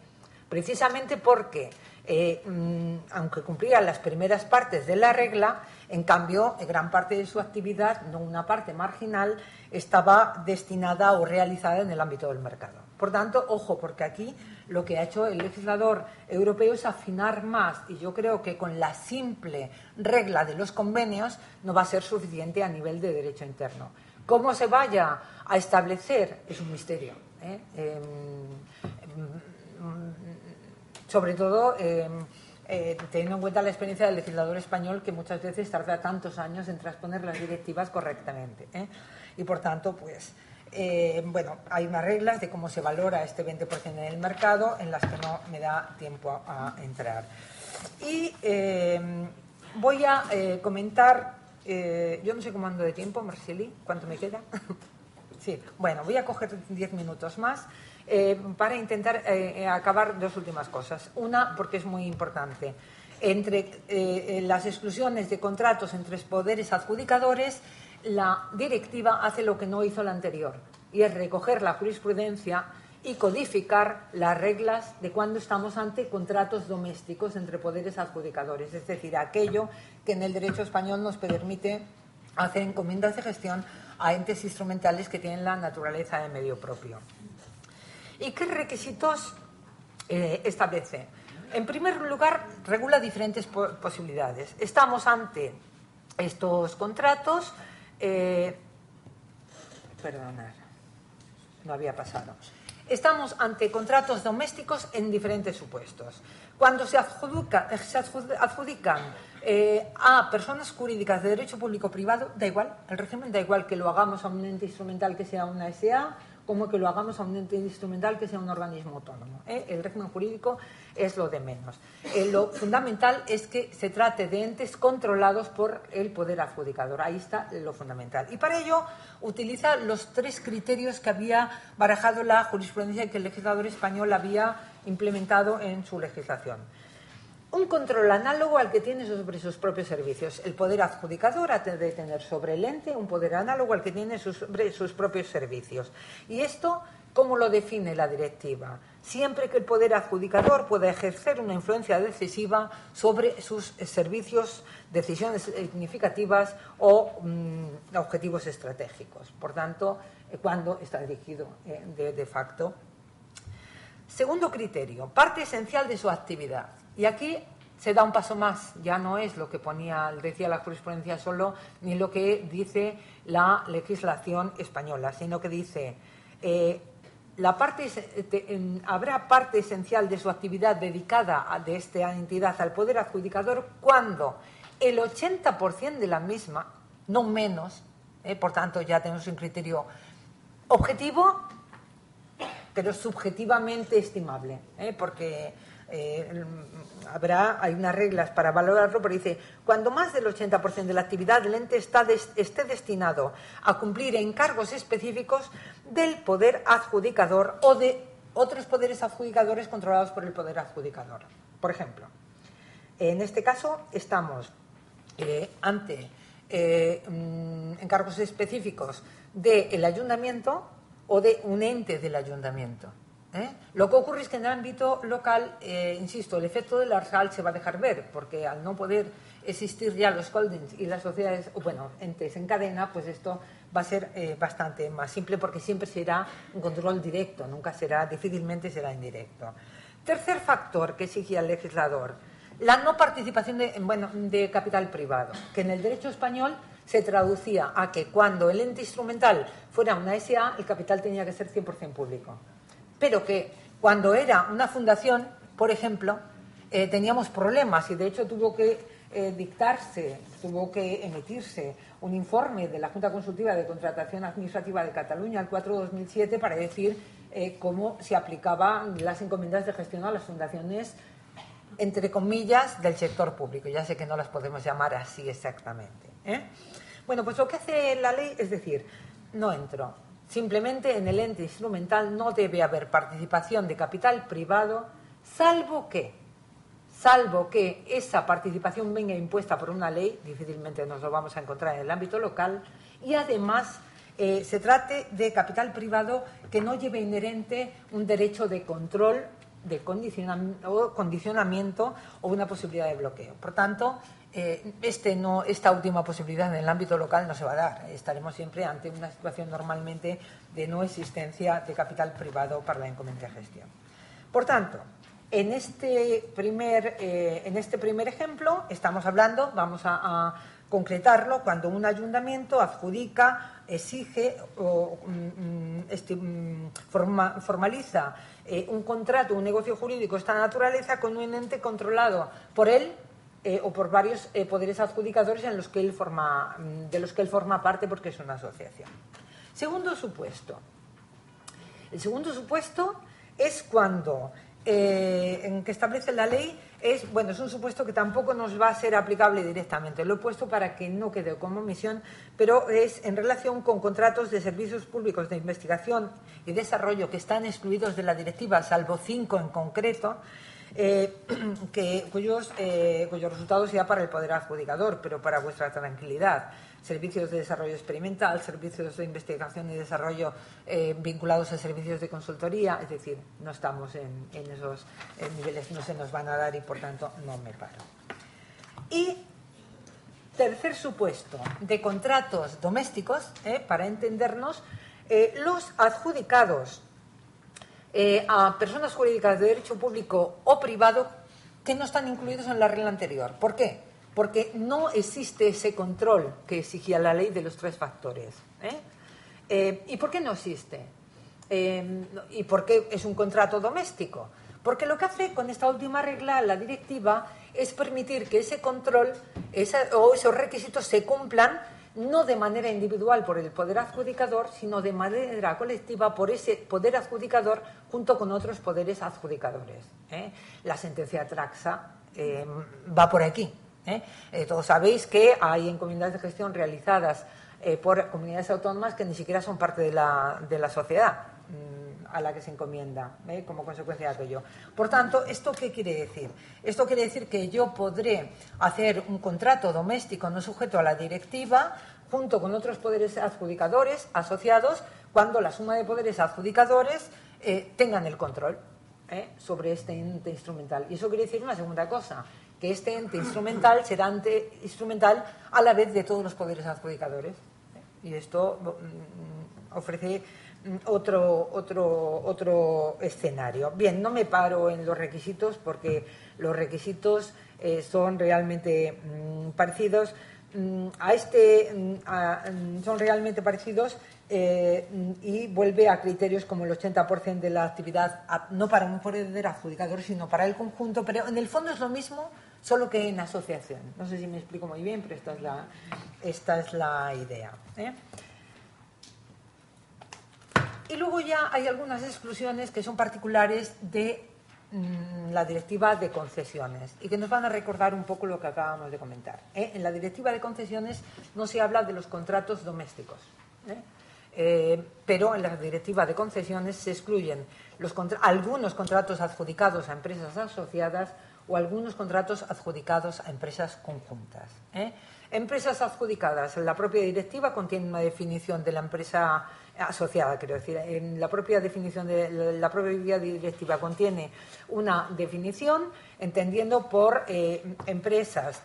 aunque cumplía las primeras partes de la regla, en cambio, gran parte de su actividad, no una parte marginal, estaba destinada o realizada en el ámbito del mercado. Por tanto, ojo, porque aquí lo que ha hecho el legislador europeo es afinar más, y yo creo que con la simple regla de los convenios no va a ser suficiente a nivel de derecho interno. ¿Cómo se vaya a establecer? Es un misterio, sobre todo teniendo en cuenta la experiencia del legislador español, que muchas veces tarda tantos años en transponer las directivas correctamente, y por tanto, pues hay unas reglas de cómo se valora este 20% en el mercado, en las que no me da tiempo a entrar. Y voy a comentar, yo no sé cómo ando de tiempo, Marceli, ¿cuánto me queda? Sí, bueno, voy a coger 10 minutos más para intentar acabar 2 últimas cosas. Una, porque es muy importante. Entre las exclusiones de contratos entre poderes adjudicadores, la directiva hace lo que no hizo la anterior, y es recoger la jurisprudencia y codificar las reglas de cuando estamos ante contratos domésticos entre poderes adjudicadores, es decir, aquello que en el derecho español nos permite hacer encomiendas de gestión a entes instrumentales que tienen la naturaleza de medio propio. ¿Y qué requisitos establece? En primer lugar, regula diferentes posibilidades. Estamos ante estos contratos, perdonad, no había pasado. Estamos ante contratos domésticos en diferentes supuestos. Cuando se adjudican a personas jurídicas de derecho público privado, da igual, el régimen da igual que lo hagamos a un ente instrumental que sea una SA como que lo hagamos a un ente instrumental que sea un organismo autónomo. El régimen jurídico es lo de menos. Lo fundamental es que se trate de entes controlados por el poder adjudicador. Ahí está lo fundamental. Y para ello utiliza los 3 criterios que había barajado la jurisprudencia que el legislador español había implementado en su legislación. Un control análogo al que tiene sobre sus propios servicios. El poder adjudicador ha de tener sobre el ente un poder análogo al que tiene sobre sus propios servicios. Y esto, ¿cómo lo define la directiva? Siempre que el poder adjudicador pueda ejercer una influencia decisiva sobre sus servicios, decisiones significativas o objetivos estratégicos. Por tanto, cuando está dirigido de facto. Segundo criterio, parte esencial de su actividad. Y aquí se da un paso más, ya no es lo que decía la jurisprudencia solo, ni lo que dice la legislación española, sino que dice habrá parte esencial de su actividad dedicada de esta entidad al poder adjudicador cuando el 80% de la misma, no menos, por tanto ya tenemos un criterio objetivo, pero subjetivamente estimable, porque hay unas reglas para valorarlo, pero dice, cuando más del 80% de la actividad del ente esté destinado a cumplir encargos específicos del poder adjudicador o de otros poderes adjudicadores controlados por el poder adjudicador. Por ejemplo, en este caso estamos ante encargos específicos del ayuntamiento o de un ente del ayuntamiento. Lo que ocurre es que en el ámbito local, insisto, el efecto del ARSAL se va a dejar ver, porque al no poder existir ya los holdings y las sociedades, entes en cadena, pues esto va a ser bastante más simple, porque siempre será un control directo, difícilmente será indirecto. Tercer factor que exigía el legislador, la no participación de capital privado, que en el derecho español se traducía a que cuando el ente instrumental fuera una SA, el capital tenía que ser 100% público. Pero que cuando era una fundación, por ejemplo, teníamos problemas y de hecho tuvo que emitirse un informe de la Junta Consultiva de Contratación Administrativa de Cataluña, el 4/2007, para decir cómo se aplicaban las encomiendas de gestión a las fundaciones, entre comillas, del sector público. Ya sé que no las podemos llamar así exactamente. Bueno, pues lo que hace la ley es decir, no entro. Simplemente en el ente instrumental no debe haber participación de capital privado, salvo que esa participación venga impuesta por una ley, difícilmente nos lo vamos a encontrar en el ámbito local, y además se trate de capital privado que no lleve inherente un derecho de control, de condicionamiento o una posibilidad de bloqueo. Por tanto, esta última posibilidad en el ámbito local no se va a dar. Estaremos siempre ante una situación normalmente de no existencia de capital privado para la encomienda de gestión. Por tanto, en este primer ejemplo estamos hablando, vamos a concretarlo, cuando un ayuntamiento adjudica, exige o formaliza un contrato, un negocio jurídico de esta naturaleza con un ente controlado por él o por varios poderes adjudicadores de los que él forma parte, porque es una asociación. Segundo supuesto. El segundo supuesto es cuando en que establece la ley es un supuesto que tampoco nos va a ser aplicable directamente. Lo he puesto para que no quede como omisión, pero es en relación con contratos de servicios públicos de investigación y desarrollo que están excluidos de la directiva, salvo 5 en concreto, cuyos resultados sea para el poder adjudicador, pero para vuestra tranquilidad. Servicios de desarrollo experimental, servicios de investigación y desarrollo vinculados a servicios de consultoría, es decir, no estamos en esos niveles, no se nos van a dar y por tanto no me paro. Y tercer supuesto, de contratos domésticos, para entendernos, los adjudicados a personas jurídicas de derecho público o privado que no están incluidos en la regla anterior. ¿Por qué? Porque no existe ese control que exigía la ley de los 3 factores. ¿Y por qué no existe? ¿Y por qué es un contrato doméstico? Porque lo que hace con esta última regla, la directiva, es permitir que ese control o esos requisitos se cumplan no de manera individual por el poder adjudicador, sino de manera colectiva por ese poder adjudicador junto con otros poderes adjudicadores. La sentencia Traxa va por aquí. Todos sabéis que hay encomiendas de gestión realizadas por comunidades autónomas que ni siquiera son parte de la sociedad a la que se encomienda, como consecuencia de aquello. Por tanto, ¿esto qué quiere decir? Esto quiere decir que yo podré hacer un contrato doméstico no sujeto a la directiva junto con otros poderes adjudicadores asociados cuando la suma de poderes adjudicadores tengan el control sobre este ente instrumental. Y eso quiere decir una segunda cosa, que este ente instrumental será ente instrumental a la vez de todos los poderes adjudicadores. Y esto ofrece otro escenario. Bien, no me paro en los requisitos porque los requisitos son realmente parecidos son realmente parecidos y vuelve a criterios como el 80% de la actividad, no para un poder adjudicador, sino para el conjunto, pero en el fondo es lo mismo, solo que en asociación. No sé si me explico muy bien, pero esta es la idea. Y luego ya hay algunas exclusiones que son particulares de la directiva de concesiones y que nos van a recordar un poco lo que acabamos de comentar. En la directiva de concesiones no se habla de los contratos domésticos, pero en la directiva de concesiones se excluyen algunos contratos adjudicados a empresas asociadas o algunos contratos adjudicados a empresas conjuntas. Empresas adjudicadas, la propia directiva contiene una definición de la empresa asociada, quiero decir, en la propia definición de la propia directiva contiene una definición entendiendo por empresas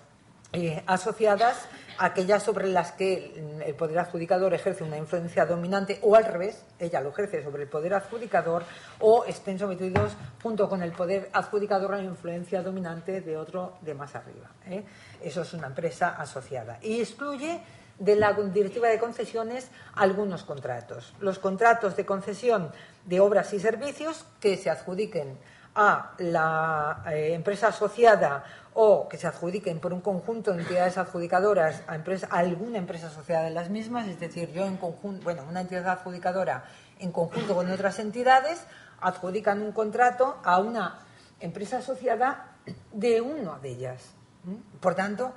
asociadas aquellas sobre las que el poder adjudicador ejerce una influencia dominante o al revés, ella lo ejerce sobre el poder adjudicador o estén sometidos junto con el poder adjudicador a la influencia dominante de otro de más arriba. Eso es una empresa asociada y excluye de la directiva de concesiones algunos contratos. Los contratos de concesión de obras y servicios que se adjudiquen a la empresa asociada o que se adjudiquen por un conjunto de entidades adjudicadoras a alguna empresa asociada de las mismas, es decir, yo en conjunto, una entidad adjudicadora en conjunto con otras entidades adjudican un contrato a una empresa asociada de una de ellas. Por tanto,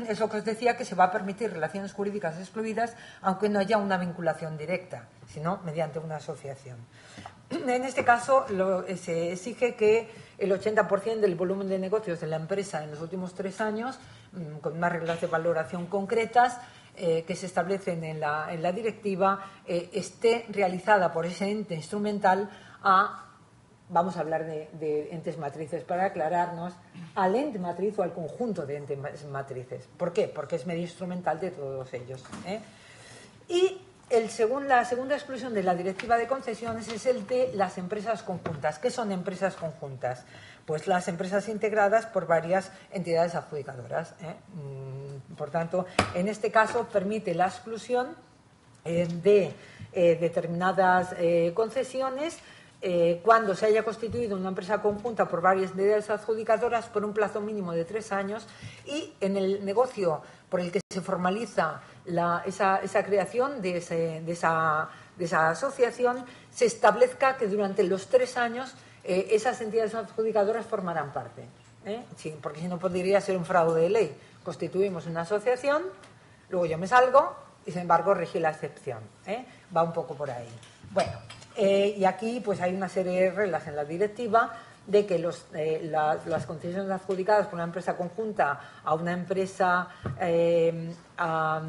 es lo que os decía, que se va a permitir relaciones jurídicas excluidas aunque no haya una vinculación directa, sino mediante una asociación. En este caso se exige que el 80% del volumen de negocios de la empresa en los últimos 3 años, con unas reglas de valoración concretas que se establecen en la directiva, esté realizada por ese ente instrumental vamos a hablar de entes matrices para aclararnos, al ente matriz o al conjunto de entes matrices. ¿Por qué? Porque es medio instrumental de todos ellos. Y la segunda exclusión de la directiva de concesiones es el de las empresas conjuntas. ¿Qué son empresas conjuntas? Pues las empresas integradas por varias entidades adjudicadoras. Por tanto, en este caso permite la exclusión de determinadas concesiones cuando se haya constituido una empresa conjunta por varias entidades adjudicadoras por un plazo mínimo de 3 años y en el negocio por el que se formaliza esa creación de esa asociación se establezca que durante los 3 años esas entidades adjudicadoras formarán parte. Sí, porque si no podría ser un fraude de ley. Constituimos una asociación, luego yo me salgo y sin embargo rige la excepción. Va un poco por ahí. Bueno. Y aquí pues hay una serie de reglas en la directiva de que las concesiones adjudicadas por una empresa conjunta a una empresa, a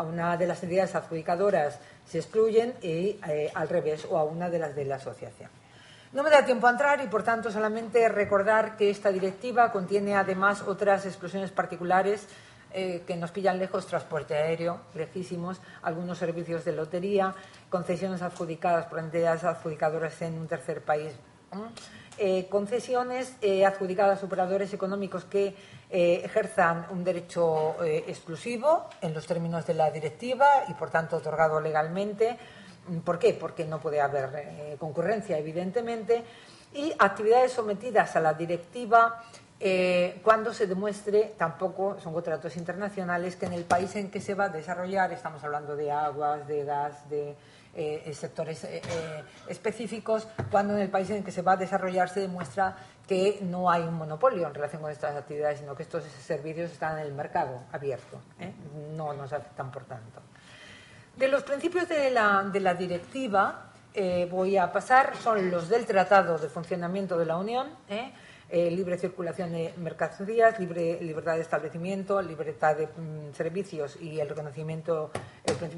una de las entidades adjudicadoras se excluyen y al revés, o a una de las de la asociación. No me da tiempo a entrar y por tanto solamente recordar que esta directiva contiene además otras exclusiones particulares que nos pillan lejos: transporte aéreo, lejísimos, algunos servicios de lotería, concesiones adjudicadas por entidades adjudicadoras en un tercer país, concesiones adjudicadas a operadores económicos que ejerzan un derecho exclusivo en los términos de la directiva y por tanto otorgado legalmente. ¿Por qué? Porque no puede haber concurrencia, evidentemente, y actividades sometidas a la directiva cuando se demuestre, tampoco son contratos internacionales, que en el país en que se va a desarrollar, estamos hablando de aguas, de gas, de sectores específicos, cuando en el país en que se va a desarrollar se demuestra que no hay un monopolio en relación con estas actividades, sino que estos servicios están en el mercado abierto, no nos afectan por tanto. De los principios de la directiva voy a pasar, son los del Tratado de Funcionamiento de la Unión, libre circulación de mercancías, libertad de establecimiento, libertad de servicios y el principio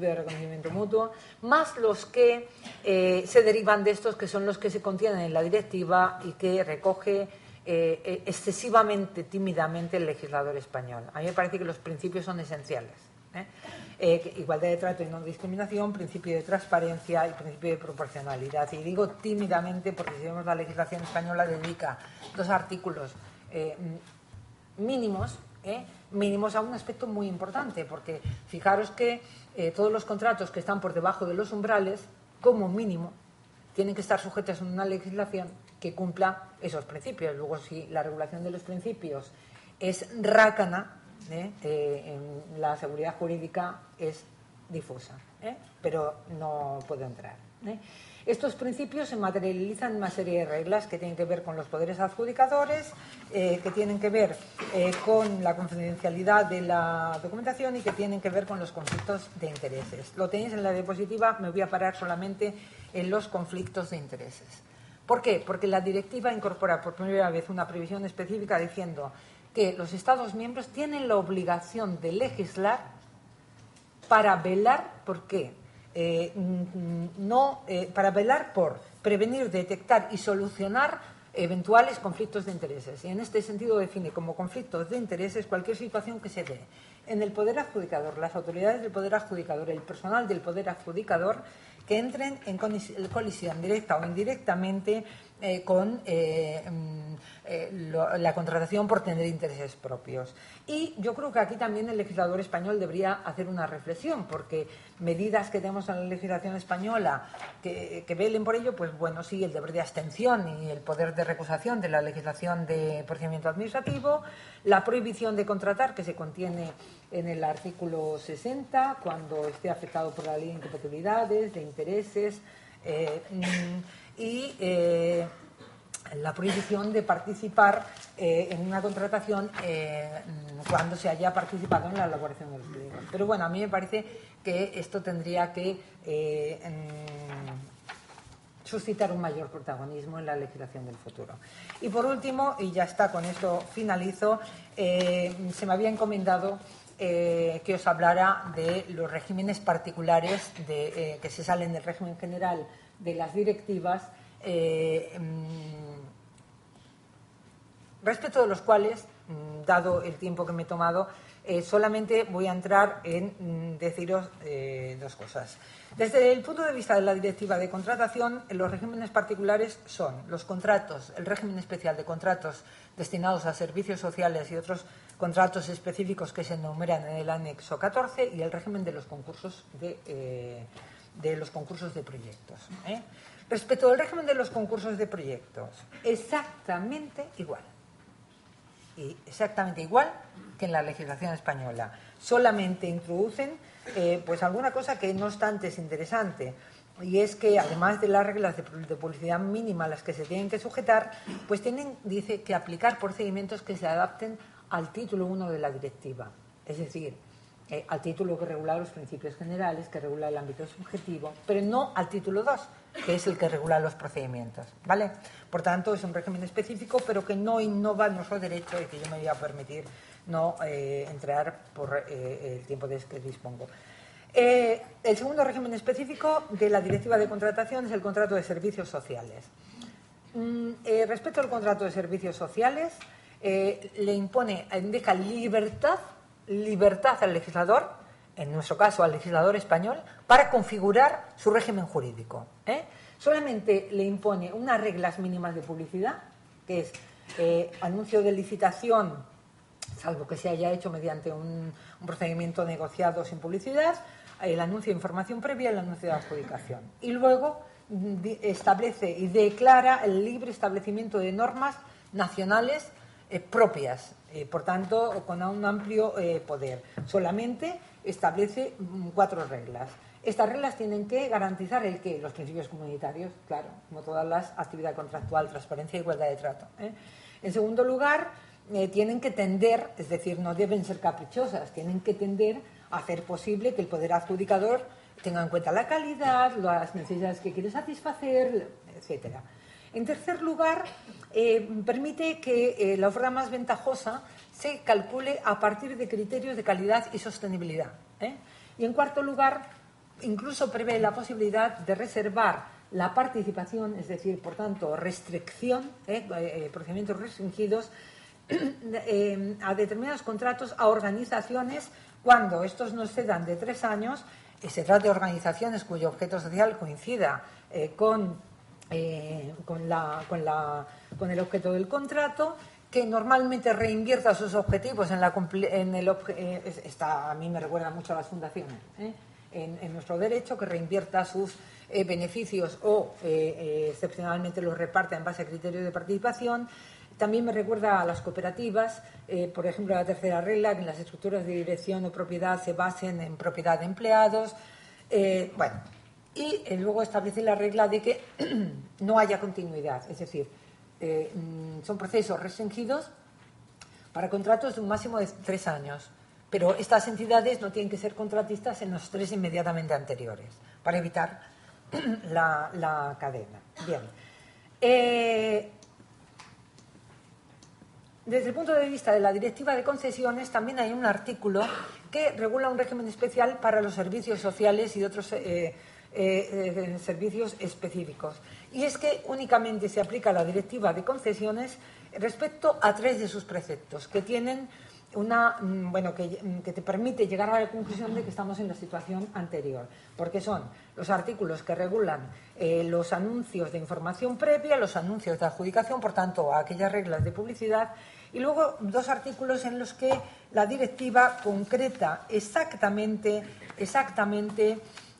de reconocimiento mutuo, más los que se derivan de estos, que son los que se contienen en la directiva y que recoge excesivamente tímidamente el legislador español. A mí me parece que los principios son esenciales. Igualdad de trato y no discriminación, principio de transparencia y principio de proporcionalidad. Y digo tímidamente porque si vemos la legislación española dedica 2 artículos mínimos a un aspecto muy importante, porque fijaros que todos los contratos que están por debajo de los umbrales, como mínimo, tienen que estar sujetos a una legislación que cumpla esos principios. Luego, si la regulación de los principios es rácana, la seguridad jurídica es difusa, pero no puedo entrar. Estos principios se materializan en una serie de reglas que tienen que ver con los poderes adjudicadores, que tienen que ver con la confidencialidad de la documentación y que tienen que ver con los conflictos de intereses. Lo tenéis en la diapositiva, me voy a parar solamente en los conflictos de intereses. ¿Por qué? Porque la directiva incorpora por primera vez una previsión específica diciendo que los Estados miembros tienen la obligación de legislar para velar por qué. Para velar por prevenir, detectar y solucionar eventuales conflictos de intereses. Y en este sentido define como conflictos de intereses cualquier situación que se dé en el poder adjudicador, las autoridades del poder adjudicador, el personal del poder adjudicador, que entren en colisión directa o indirectamente con la contratación por tener intereses propios. Y yo creo que aquí también el legislador español debería hacer una reflexión, porque medidas que tenemos en la legislación española que velen por ello, pues bueno, sí, el deber de abstención y el poder de recusación de la legislación de procedimiento administrativo, la prohibición de contratar que se contiene en el artículo 60, cuando esté afectado por la ley de incompatibilidades, de intereses, y la prohibición de participar en una contratación cuando se haya participado en la elaboración de los pliegos. Pero bueno, a mí me parece que esto tendría que suscitar un mayor protagonismo en la legislación del futuro. Y por último, y ya está, con esto finalizo, se me había encomendado que os hablara de los regímenes particulares que se salen del régimen general de las directivas, respecto de los cuales, dado el tiempo que me he tomado, solamente voy a entrar en deciros 2 cosas. Desde el punto de vista de la directiva de contratación, los regímenes particulares son los contratos, el régimen especial de contratos destinados a servicios sociales y otros contratos específicos que se enumeran en el anexo 14 y el régimen de los concursos de proyectos. Respecto al régimen de los concursos de proyectos, exactamente igual. Y exactamente igual que en la legislación española. Solamente introducen pues alguna cosa que no obstante es interesante, y es que además de las reglas de publicidad mínima a las que se tienen que sujetar, pues dice que aplicar procedimientos que se adapten al título 1 de la directiva, es decir, al título que regula los principios generales, que regula el ámbito subjetivo, pero no al título 2, que es el que regula los procedimientos, ¿vale? Por tanto, es un régimen específico, pero que no innova nuestro derecho y que yo me voy a permitir no entrar por el tiempo de que dispongo. El segundo régimen específico de la directiva de contratación es el contrato de servicios sociales. Respecto al contrato de servicios sociales, deja libertad al legislador, en nuestro caso al legislador español, para configurar su régimen jurídico. Solamente le impone unas reglas mínimas de publicidad, que es anuncio de licitación, salvo que se haya hecho mediante un procedimiento negociado sin publicidad, el anuncio de información previa y el anuncio de adjudicación. Y luego establece y declara el libre establecimiento de normas nacionales propias, por tanto, con un amplio poder. Solamente establece 4 reglas. Estas reglas tienen que garantizar el qué, los principios comunitarios, claro, como todas las actividades contractual, transparencia e igualdad de trato. En segundo lugar, tienen que tender, es decir, no deben ser caprichosas, tienen que tender a hacer posible que el poder adjudicador tenga en cuenta la calidad, las necesidades que quiere satisfacer, etcétera. En tercer lugar, permite que la oferta más ventajosa se calcule a partir de criterios de calidad y sostenibilidad. Y en cuarto lugar, incluso prevé la posibilidad de reservar la participación, es decir, por tanto, restricción, procedimientos restringidos, a determinados contratos a organizaciones cuando estos no excedan de 3 años y se trata de organizaciones cuyo objeto social coincida con el objeto del contrato, que normalmente reinvierta sus objetivos a mí me recuerda mucho a las fundaciones, en nuestro derecho, que reinvierta sus beneficios o excepcionalmente los reparta en base a criterios de participación. También me recuerda a las cooperativas, por ejemplo, la tercera regla, que en las estructuras de dirección o propiedad se basen en propiedad de empleados. Y luego establece la regla de que no haya continuidad, es decir, son procesos restringidos para contratos de un máximo de 3 años, pero estas entidades no tienen que ser contratistas en los 3 inmediatamente anteriores, para evitar la cadena. Bien. Desde el punto de vista de la Directiva de Concesiones, también hay un artículo que regula un régimen especial para los servicios sociales y otros servicios específicos. Y es que únicamente se aplica la Directiva de Concesiones respecto a 3 de sus preceptos, que tienen que te permite llegar a la conclusión de que estamos en la situación anterior, porque son los artículos que regulan los anuncios de información previa, los anuncios de adjudicación, por tanto, aquellas reglas de publicidad, y luego 2 artículos en los que la directiva concreta exactamente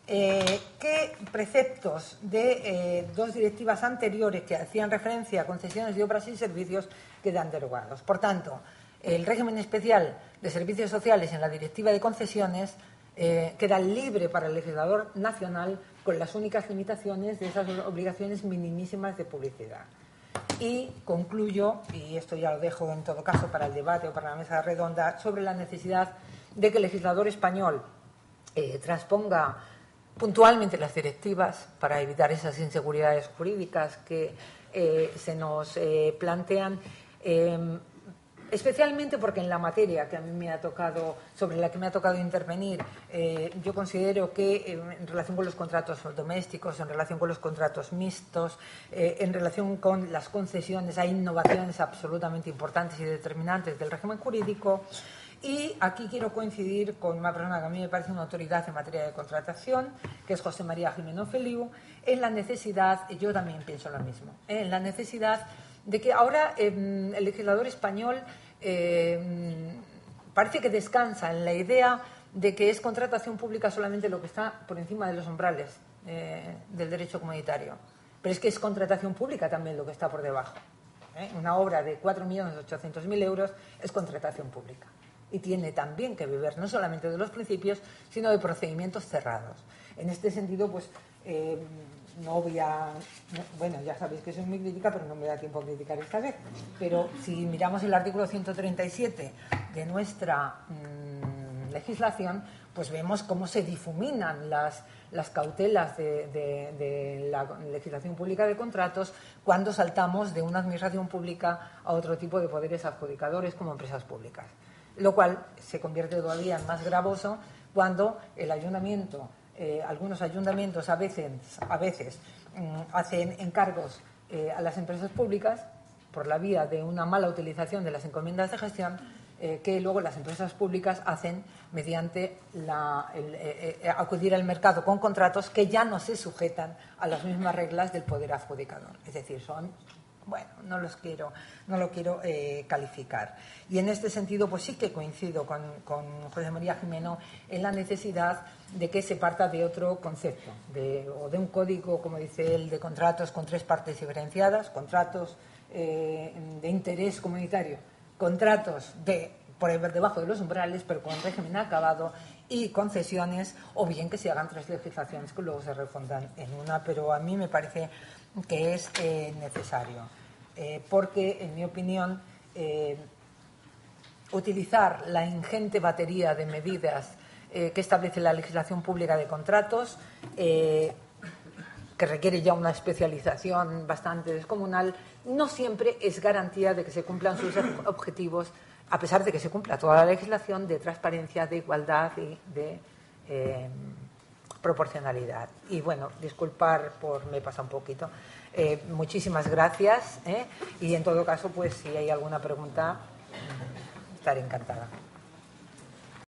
qué preceptos de 2 directivas anteriores que hacían referencia a concesiones de obras y servicios quedan derogados. Por tanto, el régimen especial de servicios sociales en la Directiva de Concesiones queda libre para el legislador nacional con las únicas limitaciones de esas obligaciones minimísimas de publicidad. Y concluyo, y esto ya lo dejo en todo caso para el debate o para la mesa redonda, sobre la necesidad de que el legislador español transponga puntualmente las directivas para evitar esas inseguridades jurídicas que se nos plantean, especialmente porque en la materia que a mí me ha tocado, sobre la que me ha tocado intervenir, yo considero que en relación con los contratos domésticos, en relación con los contratos mixtos, en relación con las concesiones, hay innovaciones absolutamente importantes y determinantes del régimen jurídico. Y aquí quiero coincidir con una persona que a mí me parece una autoridad en materia de contratación, que es José María Gimeno Feliu, en la necesidad, yo también pienso lo mismo, en la necesidad de que ahora el legislador español parece que descansa en la idea de que es contratación pública solamente lo que está por encima de los umbrales del derecho comunitario. Pero es que es contratación pública también lo que está por debajo. Una obra de 4.800.000 euros es contratación pública. Y tiene también que beber no solamente de los principios, sino de procedimientos cerrados. En este sentido, pues no voy a... Bueno, ya sabéis que soy muy crítica, pero no me da tiempo a criticar esta vez. Pero si miramos el artículo 137 de nuestra legislación, pues vemos cómo se difuminan las cautelas de la legislación pública de contratos cuando saltamos de una administración pública a otro tipo de poderes adjudicadores como empresas públicas. Lo cual se convierte todavía en más gravoso cuando el ayuntamiento, algunos ayuntamientos a veces hacen encargos a las empresas públicas por la vía de una mala utilización de las encomiendas de gestión que luego las empresas públicas hacen mediante acudir al mercado con contratos que ya no se sujetan a las mismas reglas del poder adjudicador. Es decir, son... Bueno, no lo quiero calificar. Y en este sentido, pues sí que coincido con José María Gimeno en la necesidad de que se parta de otro concepto, o de un código, como dice él, de contratos con 3 partes diferenciadas, contratos de interés comunitario contratos por debajo de los umbrales, pero con régimen acabado y concesiones, o bien que se hagan 3 legislaciones que luego se refundan en una, pero a mí me parece que es necesario, porque, en mi opinión, utilizar la ingente batería de medidas que establece la legislación pública de contratos, que requiere ya una especialización bastante descomunal, no siempre es garantía de que se cumplan sus objetivos, a pesar de que se cumpla toda la legislación de transparencia, de igualdad y de proporcionalidad. Y bueno, disculpar me pasa un poquito. Muchísimas gracias, y en todo caso, pues si hay alguna pregunta, estaré encantada.